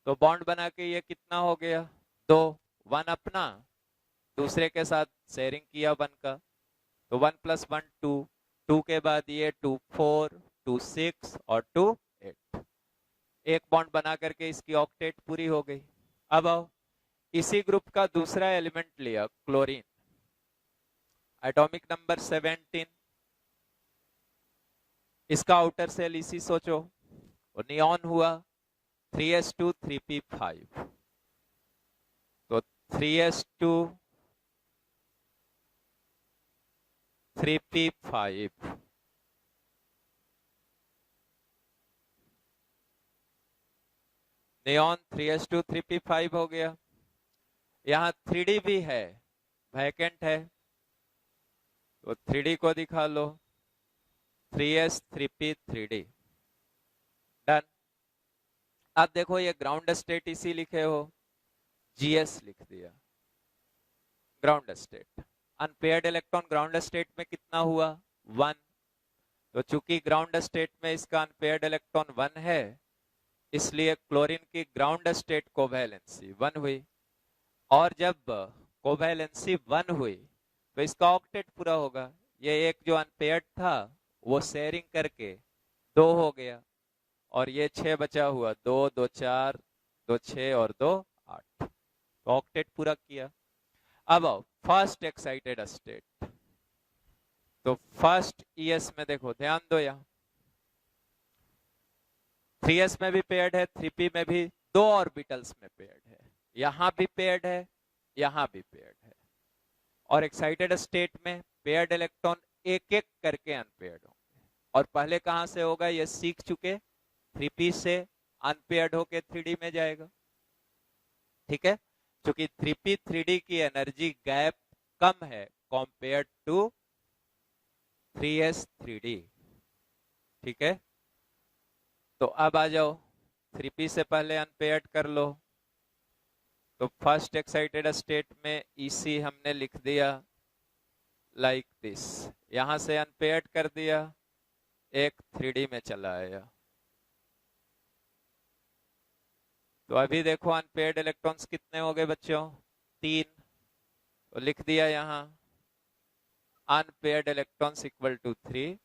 तो बॉन्ड बना के ये कितना हो गया? 2। 1 अपना, दूसरे के साथ शेयरिंग किया 1 का, तो 1 + 1 2, 2 के बाद ये 2 4, 2 6 और 2 8। एक बॉन्ड बना करके इसकी ऑक्टेट पूरी हो गई। अब आओ, इसी ग्रुप का दूसरा एलिमेंट लिया, क्लोरीन, एटॉमिक नंबर 17, इसका आउटर सेल इसी सोचो, और नियॉन हुआ 3s2 3p5, तो 3s2 3p5, neon 3s2 3p5 हो गया। यहां 3d भी है, वैकेंट है, तो 3d को दिखा लो, 3s 3p 3d, डन। अब देखो, ये ग्राउंड स्टेट इसी लिखे हो, GS लिख दिया, ground state. Unpaired electron ground state में कितना हुआ? 1। तो चूंकि ग्राउंड स्टेट में इसका अनपेयर्ड इलेक्ट्रॉन 1 है, इसलिए क्लोरीन की ग्राउंड स्टेट कोवैलेंसी 1 हुई। और जब कोवैलेंसी 1 हुई तो इसका ऑक्टेट पूरा होगा। ये एक जो अनपेयर्ड था वो शेयरिंग करके 2 हो गया, और ये 6 बचा हुआ, 2 2 4, 2 6 और 2 8, तो ऑक्टेट पूरा किया। अब आओ फर्स्ट एक्साइटेड स्टेट, तो फर्स्ट ES में देखो, ध्यान दो, यहां 3s में भी पेयर्ड है, 3p में भी 2 ऑर्बिटल्स में पेयर्ड है, यहां भी पेयर्ड है, यहां भी पेयर्ड है। और एक्साइटेड स्टेट में पेयर्ड इलेक्ट्रॉन एक एक करके अनपेयर्ड होंगे, और पहले कहां से होगा ये सीख चुके, 3p से अनपेयर्ड होके 3d में जाएगा। ठीक है, क्योंकि 3p 3d की एनर्जी गैप कम है कंपेयर्ड टू 3s 3d। ठीक है, तो अब आ जाओ, 3p से पहले अनपेयर्ड कर लो, तो फर्स्ट एक्साइटेड स्टेट में EC हमने लिख दिया लाइक दिस, यहां से अनपेयर्ड कर दिया, एक 3d में चला आया। तो अभी देखो अनपेयर्ड इलेक्ट्रॉन्स कितने हो गए बच्चों? 3। तो लिख दिया यहां अनपेयर्ड इलेक्ट्रॉन्स इक्वल टू 3।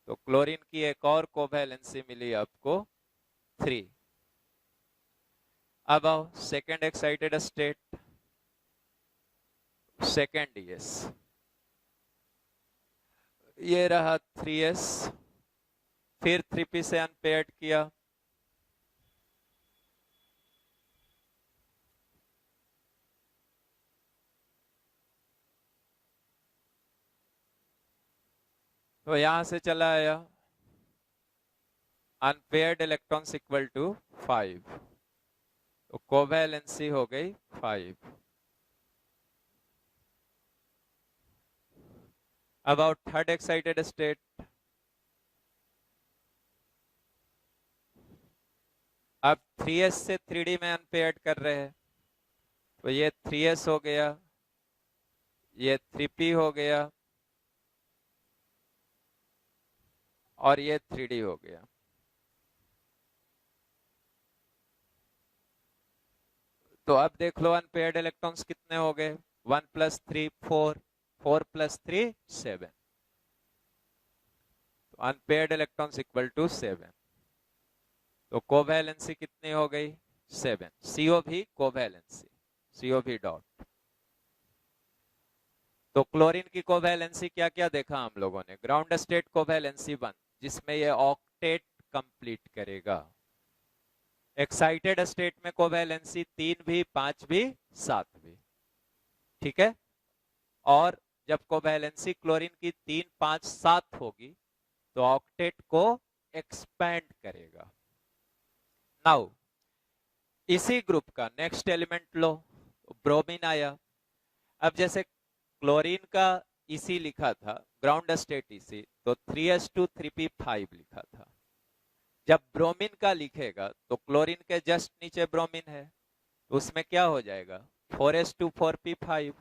तो क्लोरीन की एक और कोवैलेंसी मिली आपको 3। अब आओ second excited state, second yes, ये रहा 3s, फिर 3p से अनपेयर्ड किया, तो यहां से चला आया अनपेयर्ड इलेक्ट्रॉन्स इक्वल टू 5, तो कोवैलेंसी हो गई 5। अबाउट थर्ड एक्साइटेड स्टेट, अब 3s से 3d में अनपेयर्ड कर रहे हैं, तो ये 3s हो गया, ये 3p हो गया और ये 3d हो गया। तो अब देख लो अनपेयर्ड इलेक्ट्रॉन्स कितने हो गए, 1 + 3 4, 4 + 3 7, तो अनपेयर्ड इलेक्ट्रॉन्स इक्वल टू 7। तो कोवैलेंसी कितनी हो गई 7, COV कोवैलेंसी, COV डॉट। तो क्लोरीन की कोवैलेंसी क्या क्या देखा हम लोगों ने, ग्राउंड स्टेट कोवैलेंसी 1 जिसमें ये ऑक्टेट कंप्लीट करेगा, एक्साइटेड स्टेट में कोवैलेंसी 3 भी, 5 भी, 7 भी, ठीक है। और जब कोवैलेंसी क्लोरीन की 3, 5, 7 होगी तो ऑक्टेट को एक्सपैंड करेगा। नाउ इसी ग्रुप का नेक्स्ट एलिमेंट लो, ब्रोमीन आया। अब जैसे क्लोरीन का इसी लिखा था ग्राउंड स्टेट इसी, तो 3s2 3p5 लिखा था। जब ब्रोमीन का लिखेगा तो क्लोरीन के जस्ट नीचे ब्रोमीन है, तो उसमें क्या हो जाएगा 4s2 4p5,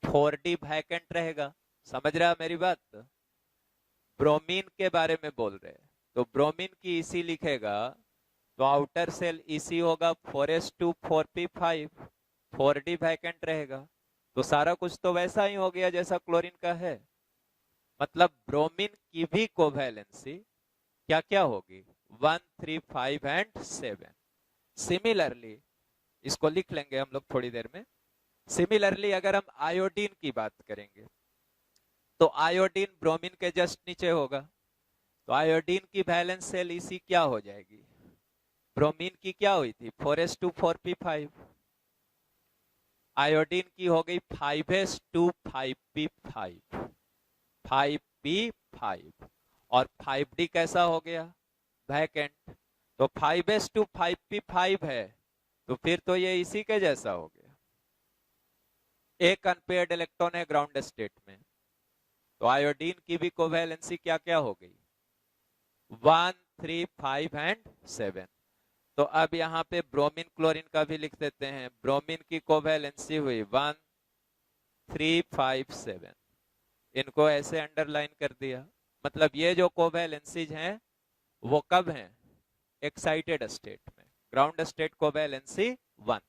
4d वैकेंट रहेगा। समझ रहा मेरी बात, ब्रोमीन के बारे में बोल रहे हैं, तो ब्रोमीन की इसी लिखेगा तो आउटर सेल इसी होगा 4s2 4p5, 4d वैकेंट रहेगा। तो सारा कुछ तो वैसा ही हो गया जैसा क्लोरीन का है, मतलब ब्रोमीन की भी कोवैलेंसी क्या क्या होगी 1, 3, 5 एंड 7। सिमिलरली इसको लिख लेंगे हम लोग थोड़ी देर में। सिमिलरली अगर हम आयोडीन की बात करेंगे तो आयोडीन ब्रोमीन के जस्ट नीचे होगा, तो आयोडीन की वैलेंस सेल इसी क्या हो जाएगी, ब्रोमीन की क्या हुई थी 4s2 4p5, आयोडीन की हो गई 5s2 5p5, 5p5, और 5d कैसा हो गया वैकेंट। तो 5s2 5p5 है, तो फिर तो ये इसी के जैसा हो गया, एक अनपेयर्ड इलेक्ट्रॉन है ग्राउंड स्टेट में, तो आयोडीन की भी कोवैलेंसी क्या क्या हो गई 1, 3, 5 एंड 7। तो अब यहाँ पे ब्रोमीन क्लोरीन का भी लिख देते हैं, ब्रोमीन की कोवैलेंसी हुई 1, 3, 5, 7, इनको ऐसे अंडरलाइन कर दिया। मतलब ये जो कोवैलेंसीज हैं वो कब हैं एक्साइटेड स्टेट में, ग्राउंड स्टेट कोवैलेंसी 1।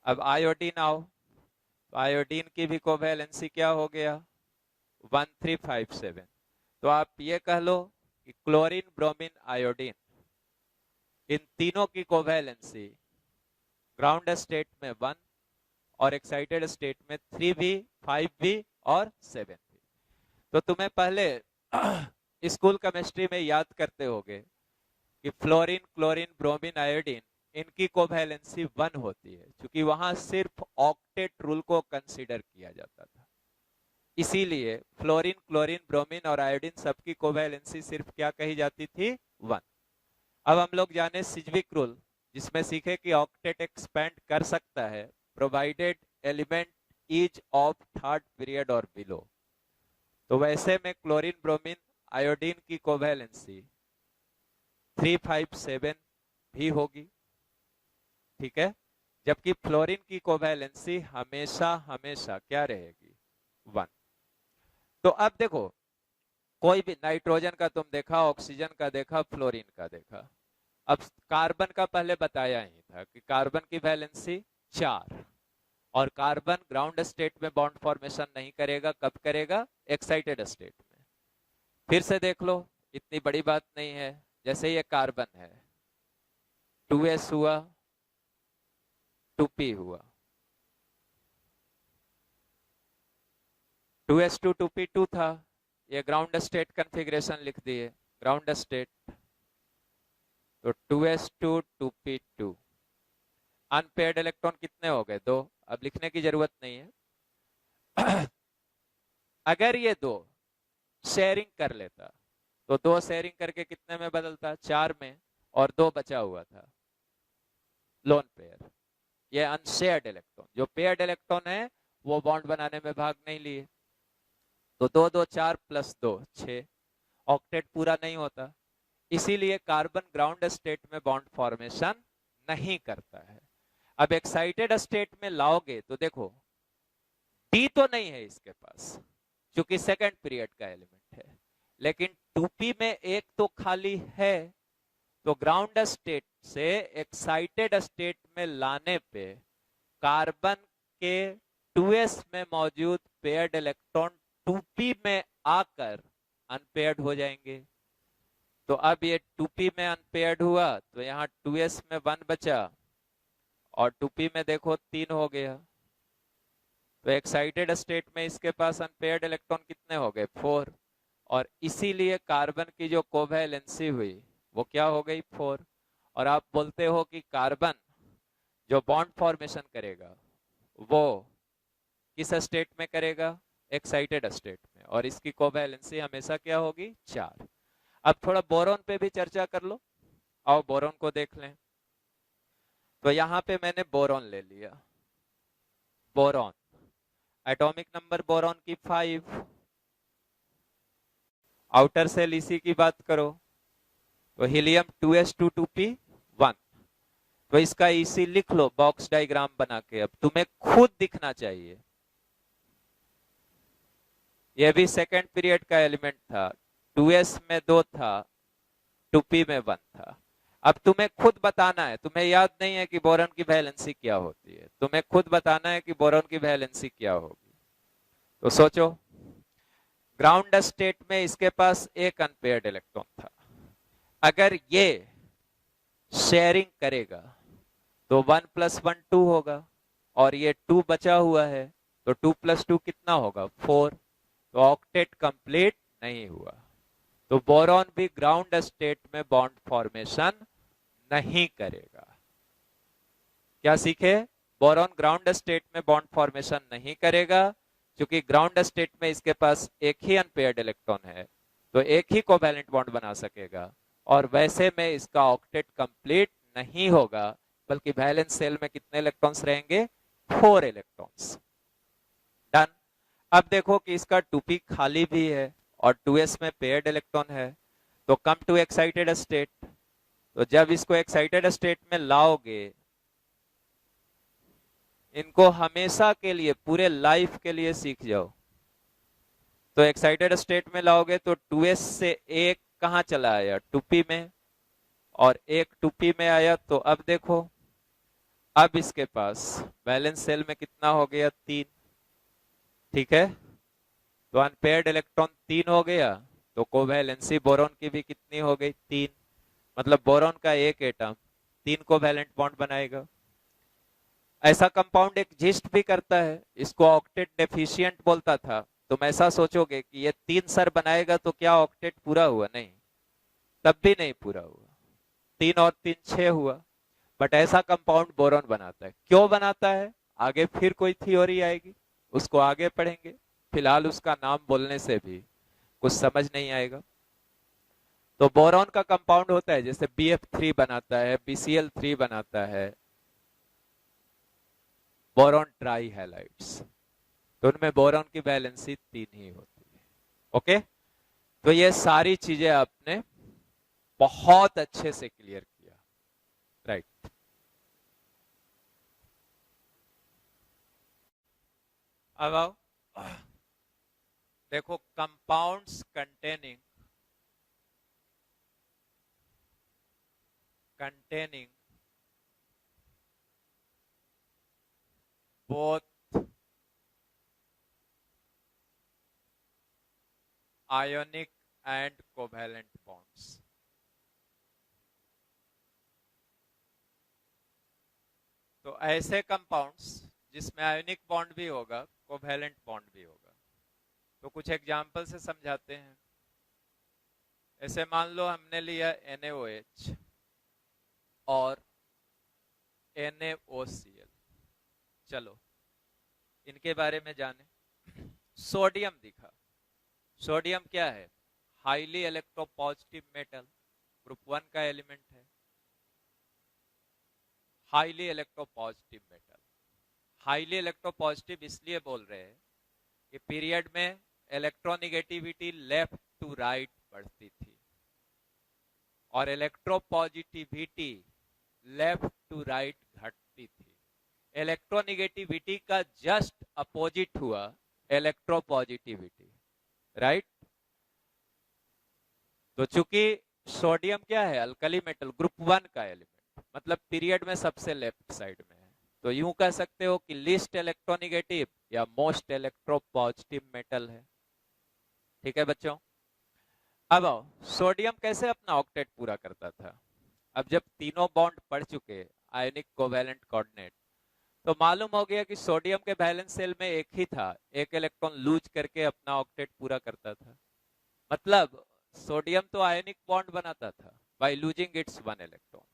अब आयोडीन आओ, तो आयोडीन की भी कोवैलेंसी क्या हो गया 1, 3, 5, 7। तो आप ये कह लो कि क्लोरीन ब्रोमीन आयोडीन इन तीनों की कोवैलेंसी ग्राउंड स्टेट में 1 और एक्साइटेड स्टेट में 3 भी, 5 भी और 7 भी। तो तुम्हें पहले स्कूल केमिस्ट्री में याद करते होगे कि फ्लोरीन क्लोरीन ब्रोमीन आयोडीन इनकी कोवैलेंसी 1 होती है, क्योंकि वहां सिर्फ ऑक्टेट रूल को कंसीडर किया जाता था। इसीलिए फ्लोरीन क्लोरीन ब्रोमीन और आयोडीन सबकी कोवैलेंसी सिर्फ क्या कही जाती थी 1। अब हम लोग जाने सिज्विक रूल, जिसमें सीखे कि ऑक्टेट एक्सपेंड कर सकता है provided element is of third period और बिलो। तो वैसे में क्लोरीन ब्रोमीन आयोडीन की कोवैलेंसी 3, 5, 7 भी होगी, ठीक है, जबकि फ्लोरीन की कोवैलेंसी हमेशा हमेशा क्या रहेगी 1। तो अब देखो कोई भी नाइट्रोजन का तुम देखा, ऑक्सीजन का देखा, फ्लोरीन का देखा। अब कार्बन का पहले बताया ही था कि कार्बन की वैलेंसी 4, और कार्बन ग्राउंड स्टेट में बॉन्ड फॉर्मेशन नहीं करेगा, कब करेगा? एक्साइटेड स्टेट में। फिर से देख लो, इतनी बड़ी बात नहीं है। जैसे ये कार्बन है, 2s हुआ, 2p हुआ, 2s2 2p2 था, ये ग्राउंड स्टेट कॉन्फ़िगरेशन लिख दिए, ग्राउंड स्टेट, तो 2s2 2p2। अनपेयर्ड इलेक्ट्रॉन कितने हो गए? 2। अब लिखने की जरूरत नहीं है। अगर ये 2 शेयरिंग कर लेता तो 2 शेयरिंग करके कितने में बदलता? 4 में, और 2 बचा हुआ था लोन पेयर। ये अनशेयर्ड इलेक्ट्रॉन। जो पेयर्ड इलेक्ट्रॉन है वो बॉन्ड बनाने में भाग नहीं लिए, तो 2 2 4 प्लस 2 6, ऑक्टेट पूरा नहीं होता। इसीलिए कार्बन ग्राउंड स्टेट में बॉन्ड फॉर्मेशन नहीं करता है। अब एक्साइटेड स्टेट में लाओगे तो देखो, डी तो नहीं है इसके पास क्योंकि सेकंड पीरियड का एलिमेंट है, लेकिन 2p में एक तो खाली है, तो ग्राउंड स्टेट से एक्साइटेड स्टेट में लाने पे कार्बन के 2s में मौजूद पेयर्ड इलेक्ट्रॉन 2p में आकर अनपेयर्ड हो जाएंगे। तो अब ये 2p में अनपेयर्ड हुआ तो यहाँ 2s में 1 बचा, और 2p में देखो 3 हो गया। तो एक्साइटेड स्टेट में इसके पास अनपेयर्ड इलेक्ट्रॉन कितने हो गए? 4। और इसीलिए कार्बन की जो कोवैलेंसी हुई वो क्या हो गई? 4। और आप बोलते हो कि कार्बन जो बॉन्ड फॉर्मेशन करेगा वो किस स्टेट में करेगा? एक्साइटेड स्टेट में, और इसकी कोवैलेंसी हमेशा क्या होगी? 4। अब थोड़ा बोरॉन पे भी चर्चा कर लो। आओ बोरॉन को देख लें। तो यहां पे मैंने बोरॉन ले लिया। बोरॉन एटॉमिक नंबर बोरॉन की 5, आउटर सेल इसी की बात करो तो हीलियम 2s2 2p1। तो इसका इसी लिख लो बॉक्स डायग्राम बना के। अब तुम्हें खुद दिखना चाहिए, यह भी सेकंड पीरियड का एलिमेंट था, 2s में 2 था, 2p में 1 था। अब तुम्हें खुद बताना है, तुम्हें याद नहीं है कि बोरॉन की वैलेंसी क्या होती है, तुम्हें खुद बताना है कि बोरॉन की वैलेंसी क्या होगी। तो सोचो, ग्राउंड स्टेट में इसके पास एक अनपेयर्ड इलेक्ट्रॉन था, अगर ये शेयरिंग करेगा तो 1 + 1 2 होगा, और ये 2 बचा हुआ है तो 2 + 2 कितना होगा? 4। तो ऑक्टेट कंप्लीट नहीं हुआ। तो बोरॉन भी ग्राउंड स्टेट में बॉन्ड फॉर्मेशन नहीं करेगा। क्या सीखे? बोरॉन ग्राउंड स्टेट में बॉन्ड फॉर्मेशन नहीं करेगा क्योंकि ग्राउंड स्टेट में इसके पास एक ही अनपेयर्ड इलेक्ट्रॉन है, तो एक ही कोवैलेंट बॉन्ड बना सकेगा, और वैसे में इसका ऑक्टेट कंप्लीट नहीं होगा, बल्कि वैलेंस सेल में कितने इलेक्ट्रॉन्स रहेंगे? 4 इलेक्ट्रॉन्स। डन। अब देखो कि इसका 2p खाली भी है और 2s में पेयर्ड इलेक्ट्रॉन है, तो कम टू एक्साइटेड स्टेट। तो जब इसको एक्साइटेड स्टेट में लाओगे, इनको हमेशा के लिए, पूरे लाइफ के लिए सीख जाओ। तो एक्साइटेड स्टेट में लाओगे तो 2s से एक कहां चला आया? 2p में, और एक 2p में आया। तो अब देखो, अब इसके पास वैलेंस सेल में कितना हो गया? 3। ठीक है, तो अनपेयर्ड इलेक्ट्रॉन 3 हो गया, तो कोवैलेंसी बोरॉन की भी कितनी हो गई? 3। मतलब बोरॉन का एक एटम 3 कोवैलेंट बॉन्ड बनाएगा। ऐसा कंपाउंड एग्जिस्ट भी करता है, इसको ऑक्टेट डेफिशिएंट बोलता था। तुम ऐसा सोचोगे कि ये 3 सर बनाएगा तो क्या ऑक्टेट पूरा हुआ? नहीं, तब भी नहीं पूरा हुआ। 3 और 3 6 हुआ। बट ऐसा कंपाउंड बोरॉन बनाता है। क्यों बनाता है? आगे फिर कोई थ्योरी आएगी, उसको आगे पढ़ेंगे। फिलहाल उसका नाम बोलने से भी कुछ समझ नहीं आएगा। तो बोरॉन का कंपाउंड होता है, जैसे BF3 बनाता है, BCl3 बनाता है, बोरॉन ट्राई हैलाइड्स। तो उनमें बोरॉन की वैलेंसी 3 ही होती है। ओके, तो ये सारी चीजें आपने बहुत अच्छे से क्लियर किया, राइट। अब आओ, देखो, compounds containing both ionic and covalent bonds. तो ऐसे कंपाउंड्स जिसमें आयोनिक बॉन्ड भी होगा, कोवैलेंट बॉन्ड भी होगा। तो कुछ एग्जांपल से समझाते हैं। ऐसे मान लो हमने लिया NaOH और NaOCl। चलो इनके बारे में जाने। सोडियम दिखा। सोडियम क्या है? हाईली इलेक्ट्रोपॉजिटिव मेटल, ग्रुप 1 का एलिमेंट है। Highly electropositive metal. Highly electropositive इसलिए बोल रहे हैं कि पीरियड में इलेक्ट्रोनिगेटिविटी लेफ्ट टू राइट बढ़ती थी और इलेक्ट्रोपॉजिटिविटी लेफ्ट टू राइट घटती थी। इलेक्ट्रोनिगेटिविटी का जस्ट अपोजिट हुआ इलेक्ट्रोपॉजिटिविटी, राइट। तो चूंकि सोडियम क्या है? अल्कली मेटल, ग्रुप 1 का एलिमेंट, मतलब पीरियड में सबसे लेफ्ट साइड में है। तो यूं कह सकते हो कि लीस्ट इलेक्ट्रोनिगेटिव या मोस्ट इलेक्ट्रोपॉजिटिव मेटल है। ठीक है बच्चों। अब आओ, सोडियम कैसे अपना ऑक्टेट पूरा करता था? अब जब तीनों बॉन्ड पढ़ चुके, आयनिक, कोवैलेंट, कोऑर्डिनेट, तो मालूम हो गया कि सोडियम के वैलेंस शेल में एक ही था, एक इलेक्ट्रॉन लूज करके अपना ऑक्टेट पूरा करता था। मतलब सोडियम तो आयनिक बॉन्ड बनाता था बाय लूजिंग इट्स 1 इलेक्ट्रॉन।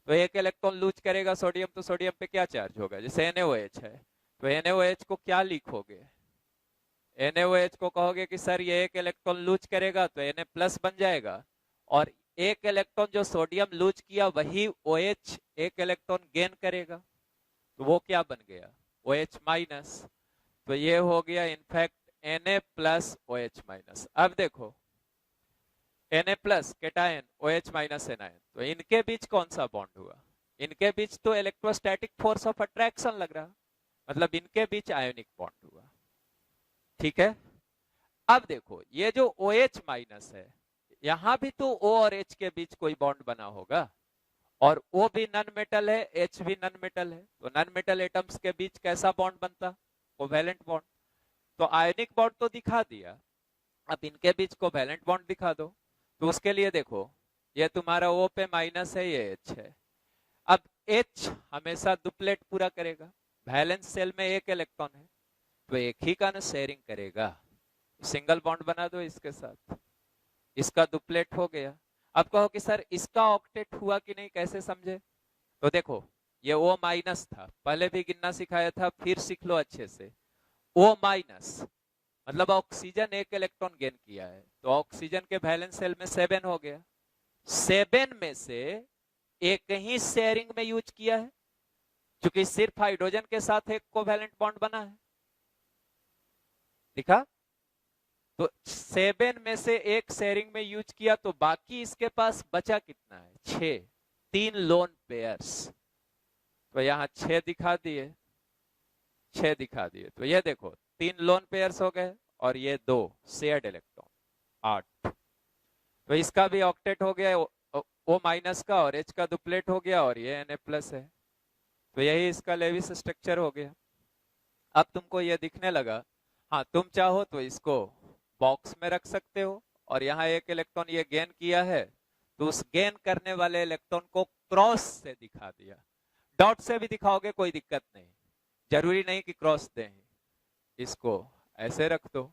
तो एक इलेक्ट्रॉन लूज करेगा सोडियम, तो सोडियम पे क्या चार्ज होगा? जैसे NaOH है, तो NaOH को क्या लिखोगे? NaOH को कहोगे कि सर ये एक इलेक्ट्रॉन लूज करेगा तो Na प्लस बन जाएगा, और एक इलेक्ट्रॉन जो सोडियम लूज किया वही OH एक इलेक्ट्रॉन गेन करेगा, तो वो क्या बन गया? OH minus. तो ये हो गया in fact Na plus OH minus. अब देखो Na plus cation, OH minus anion, तो इनके बीच कौन सा बॉन्ड हुआ? इनके बीच तो इलेक्ट्रोस्टैटिक फोर्स ऑफ अट्रैक्शन लग रहा, मतलब इनके बीच आयोनिक बॉन्ड हुआ। ठीक है। अब देखो ये जो OH माइनस है, यहां भी तो O और H के बीच कोई बॉन्ड बना होगा, और O भी नॉन मेटल है, H भी नॉन मेटल है, तो नॉन मेटल एटम्स के बीच कैसा बॉन्ड बनता? Covalent bond. तो आयनिक बॉन्ड तो दिखा दिया, अब इनके बीच कोवैलेंट बॉन्ड दिखा दो। तो उसके लिए देखो, ये तुम्हारा O पे माइनस है, ये H है। अब H हमेशा डुप्लेट पूरा करेगा, वैलेंस शेल में एक इलेक्ट्रॉन है, तो एक ही का ना शेयरिंग करेगा। सिंगल बॉन्ड बना दो इसके साथ, इसका डुप्लेट हो गया। अब कहो कि सर इसका ऑक्टेट हुआ कि नहीं, कैसे समझे? तो देखो ये O माइनस था, पहले भी गिनना सिखाया था, फिर सीख लो अच्छे से। O माइनस मतलब ऑक्सीजन एक इलेक्ट्रॉन गेन किया है, तो ऑक्सीजन के वैलेंस शेल में 7 हो गया। 7 में से एक ही शेयरिंग में यूज किया है, क्योंकि सिर्फ हाइड्रोजन के साथ एक कोवैलेंट बॉन्ड बना है, दिखा। तो 7 में से एक शेयरिंग में यूज किया, तो बाकी इसके पास बचा कितना है? 6, 3 लोन पेयर्स। तो यहां 6 दिखा दिए, 6 दिखा दिए। तो ये देखो 3 लोन पेयर्स हो गए, और ये 2 शेयर्ड इलेक्ट्रॉन, 8। तो इसका भी ऑक्टेट हो गया, O माइनस का, और H का डुप्लेट हो गया, और ये Na प्लस है। तो यही इसका लेविस स्ट्रक्चर हो गया। अब तुमको ये दिखने लगा, हाँ तुम चाहो तो इसको बॉक्स में रख सकते हो, और यहाँ एक इलेक्ट्रॉन ये गेन किया है, तो उस गेन करने वाले इलेक्ट्रॉन को क्रॉस से दिखा दिया। डॉट से भी दिखाओगे कोई दिक्कत नहीं, जरूरी नहीं कि क्रॉस दें, इसको ऐसे रख दो।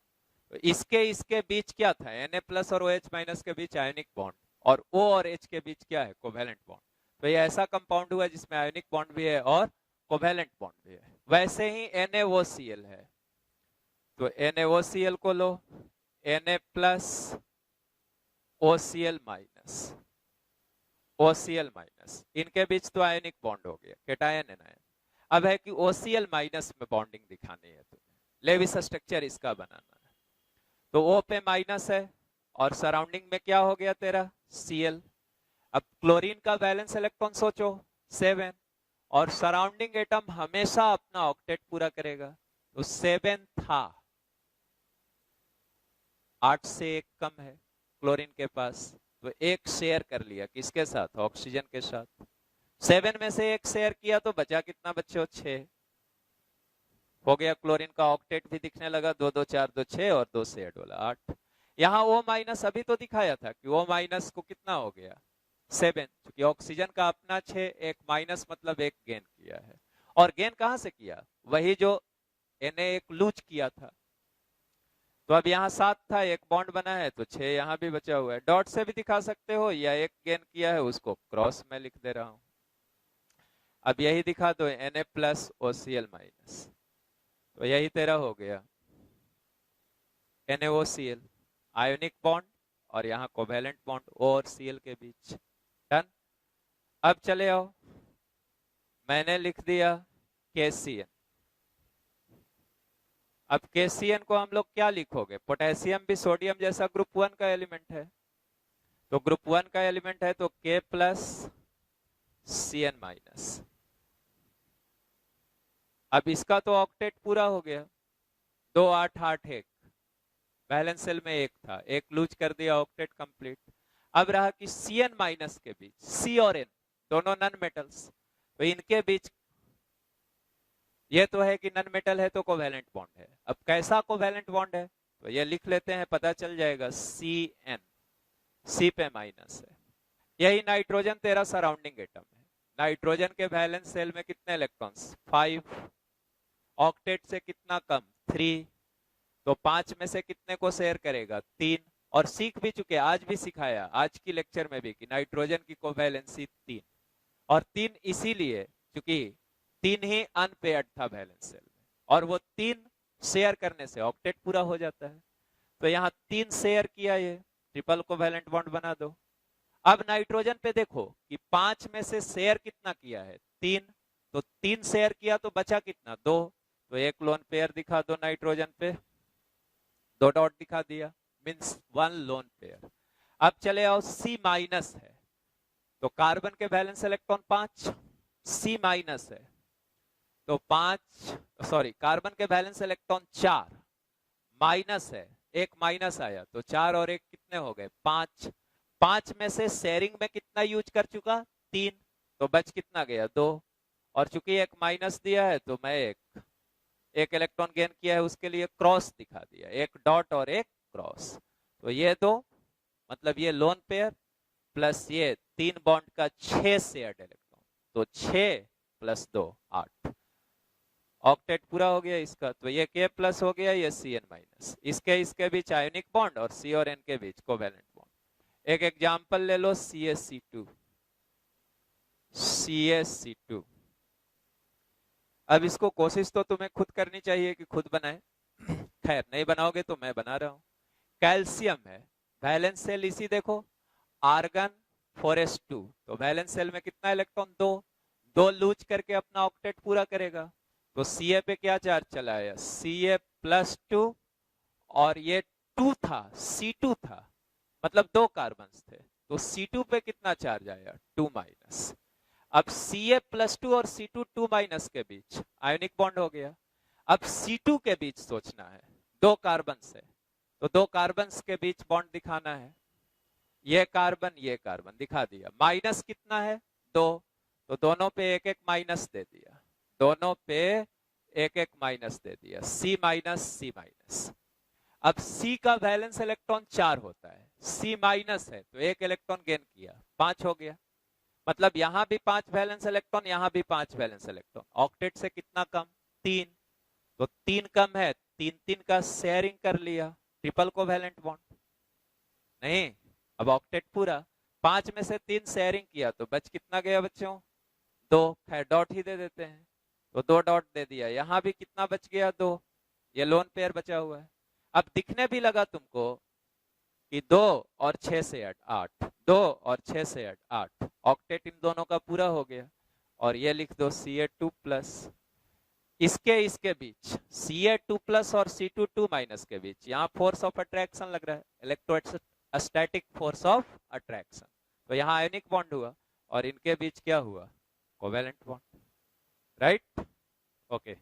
तो इसके बीच क्या था? Na प्लस और OH माइनस के बीच आयोनिक बॉन्ड, और O और H के बीच क्या है? Covalent bond. तो ये ऐसा कंपाउंड हुआ जिसमें आयोनिक बॉन्ड भी है और कोवैलेंट बॉन्ड भी है। वैसे ही NaOCl है, तो NaOCl को लो, Na plus OCl minus, OCl minus, इनके बीच तो आयोनिक बॉन्ड हो गया, केटायन एनायन। अब है कि OCl माइनस में बॉन्डिंग दिखानी है तुम्हें, लेविस स्ट्रक्चर इसका बनाना है। तो O पे माइनस है, और सराउंडिंग में क्या हो गया तेरा? Cl। अब क्लोरीन का वैलेंस इलेक्ट्रॉन सोचो, 7, और सराउंडिंग एटम हमेशा अपना ऑक्टेट पूरा करेगा, तो 7 था, 8 से 1 कम है क्लोरीन के पास, तो एक शेयर कर लिया, किसके साथ? ऑक्सीजन के साथ। 7 में से एक शेयर किया, तो बचा कितना बच्चों? 6। हो गया। क्लोरीन का ऑक्टेट भी दिखने लगा, 2 2 4 2 6 और 2 से ऐड वाला 8। यहाँ O माइनस अभी तो दिखाया था कि O माइनस को कितना हो गया 7, क्योंकि ऑक्सीजन का अपना 6, एक माइनस मतलब एक गेन किया है। और गेन कहां से किया, वही जो Na एक लूज किया था। तो अब यहाँ 7 था, एक बॉन्ड बना है तो 6 यहाँ भी बचा हुआ है। डॉट से भी दिखा सकते हो, या एक गेन किया है उसको क्रॉस में लिख दे रहा हूं। अब यही दिखा दो Na प्लस OCl माइनस, तो यही तेरा हो गया NaOCl, आयोनिक बॉन्ड और यहाँ कोवेलेंट बॉन्ड O और Cl के बीच। डन। अब चले आओ, मैंने लिख दिया KCN। अब KCN को हम लोग क्या लिखोगे, पोटेशियम भी सोडियम जैसा ग्रुप 1 का एलिमेंट है, तो ग्रुप 1 का एलिमेंट है तो K प्लस Cn माइनस। अब इसका तो ऑक्टेट पूरा हो गया, 2 8 8 1, बैलेंस सेल में एक था, एक लूज कर दिया, ऑक्टेट कंप्लीट। अब रहा कि Cn माइनस के बीच, C और N दोनों नन मेटल्स, तो इनके बीच ये तो है कि नन मेटल है तो कोवेलेंट बॉन्ड है। अब कैसा कोवेलेंट बॉन्ड है, तो ये लिख लेते हैं, पता चल जाएगा Cn, C पे माइनस है। यही नाइट्रोजन तेरा सराउंडिंग एटम है। नाइट्रोजन के वैलेंस सेल में कितने इलेक्ट्रॉन्स 5, ऑक्टेट से कितना कम 3, तो 5 में से कितने को शेयर करेगा 3। और सीख भी चुके, आज भी सिखाया आज की लेक्चर में भी कि नाइट्रोजन की कोवैलेंसी 3, और 3 इसीलिए क्योंकि 3 ही अनपेयर्ड था वैलेंस सेल में, और वो 3 शेयर करने से ऑक्टेट पूरा हो जाता है। तो यहाँ 3 शेयर किया, ये ट्रिपल कोवैलेंट बॉन्ड बना दो। अब नाइट्रोजन पे देखो कि 5 में से शेयर कितना किया है 3, तो 3 शेयर किया तो बचा कितना 2, तो एक लोन पेयर दिखा दो नाइट्रोजन पे, 2 डॉट दिखा दिया, मींस 1 लोन पेयर। अब चले आओ C माइनस है, तो कार्बन के वैलेंस इलेक्ट्रॉन 5, C माइनस है तो 5, सॉरी कार्बन के वैलेंस इलेक्ट्रॉन 4, माइनस है, एक माइनस आया तो 4 और 1 कितने हो गए 5। 5 में से शेयरिंग में कितना यूज कर चुका 3, तो बच कितना गया 2, और चूंकि एक माइनस दिया है तो मैं एक इलेक्ट्रॉन गेन किया है, उसके लिए क्रॉस दिखा दिया, एक डॉट और एक क्रॉस। तो ये दो मतलब ये लोन पेयर प्लस ये 3 बॉन्ड का 6 शेयर्ड इलेक्ट्रॉन, तो 6 प्लस 2 8, ऑक्टेट पूरा हो गया इसका। तो ये K प्लस हो गया, ये Cn माइनस, इसके बीच आयोनिक बॉन्ड और C और N के बीच कोवेलेंट बॉन्ड। एक एग्जांपल ले लो CaC2, CaC2। अब इसको कोशिश तो तुम्हें खुद करनी चाहिए कि खुद बनाए, खैर नहीं बनाओगे तो मैं बना रहा हूं। कैल्शियम है, वैलेंस सेल इसी देखो, आर्गन 4s2, तो वैलेंस सेल में कितना इलेक्ट्रॉन 2 लूज करके अपना ऑक्टेट पूरा करेगा। तो Ca पे क्या चार्ज चला है Ca प्लस 2, और ये 2 था C2 था, मतलब 2 कार्बन थे, तो C2 पे कितना चार्ज आया 2 माइनस। अब Ca प्लस 2 और C2 2 माइनस के बीच आयोनिक बॉन्ड हो गया। अब C2 के बीच सोचना है, 2 कार्बन से, तो 2 कार्बन के बीच बॉन्ड दिखाना है, ये कार्बन दिखा दिया। माइनस कितना है 2, तो दोनों पे एक एक माइनस दे दिया, दोनों पे एक एक माइनस दे दिया, C माइनस C माइनस। अब C का वैलेंस इलेक्ट्रॉन 4 होता है, C माइनस है तो एक इलेक्ट्रॉन गेन किया, 5 हो गया, मतलब यहां भी 5 वैलेंस इलेक्ट्रॉन, यहां भी 5 वैलेंस इलेक्ट्रॉन, ऑक्टेट से कितना कम 3, तो 3 कम है, 3 का शेयरिंग कर लिया, ट्रिपल कोवैलेंट बॉन्ड नहीं। अब ऑक्टेट पूरा, 5 में से 3 शेयरिंग किया तो बच कितना गया बच्चों 2, खैर डॉट ही दे देते हैं, तो 2 डॉट दे दिया। यहां भी कितना बच गया 2, ये लोन पेयर बचा हुआ है। अब दिखने भी लगा तुमको कि 2 और 6 से 8, 2 और 6 से 8, ऑक्टेट इन दोनों का पूरा हो गया। और ये लिख दो Ca2 प्लस, इसके बीच Ca2 प्लस और C2 2 माइनस के बीच यहाँ फोर्स ऑफ अट्रैक्शन लग रहा है, इलेक्ट्रोस्टैटिक फोर्स ऑफ अट्रैक्शन, तो यहाँ आयोनिक बॉन्ड हुआ और इनके बीच क्या हुआ कोवेलेंट बॉन्ड, राइट। ओके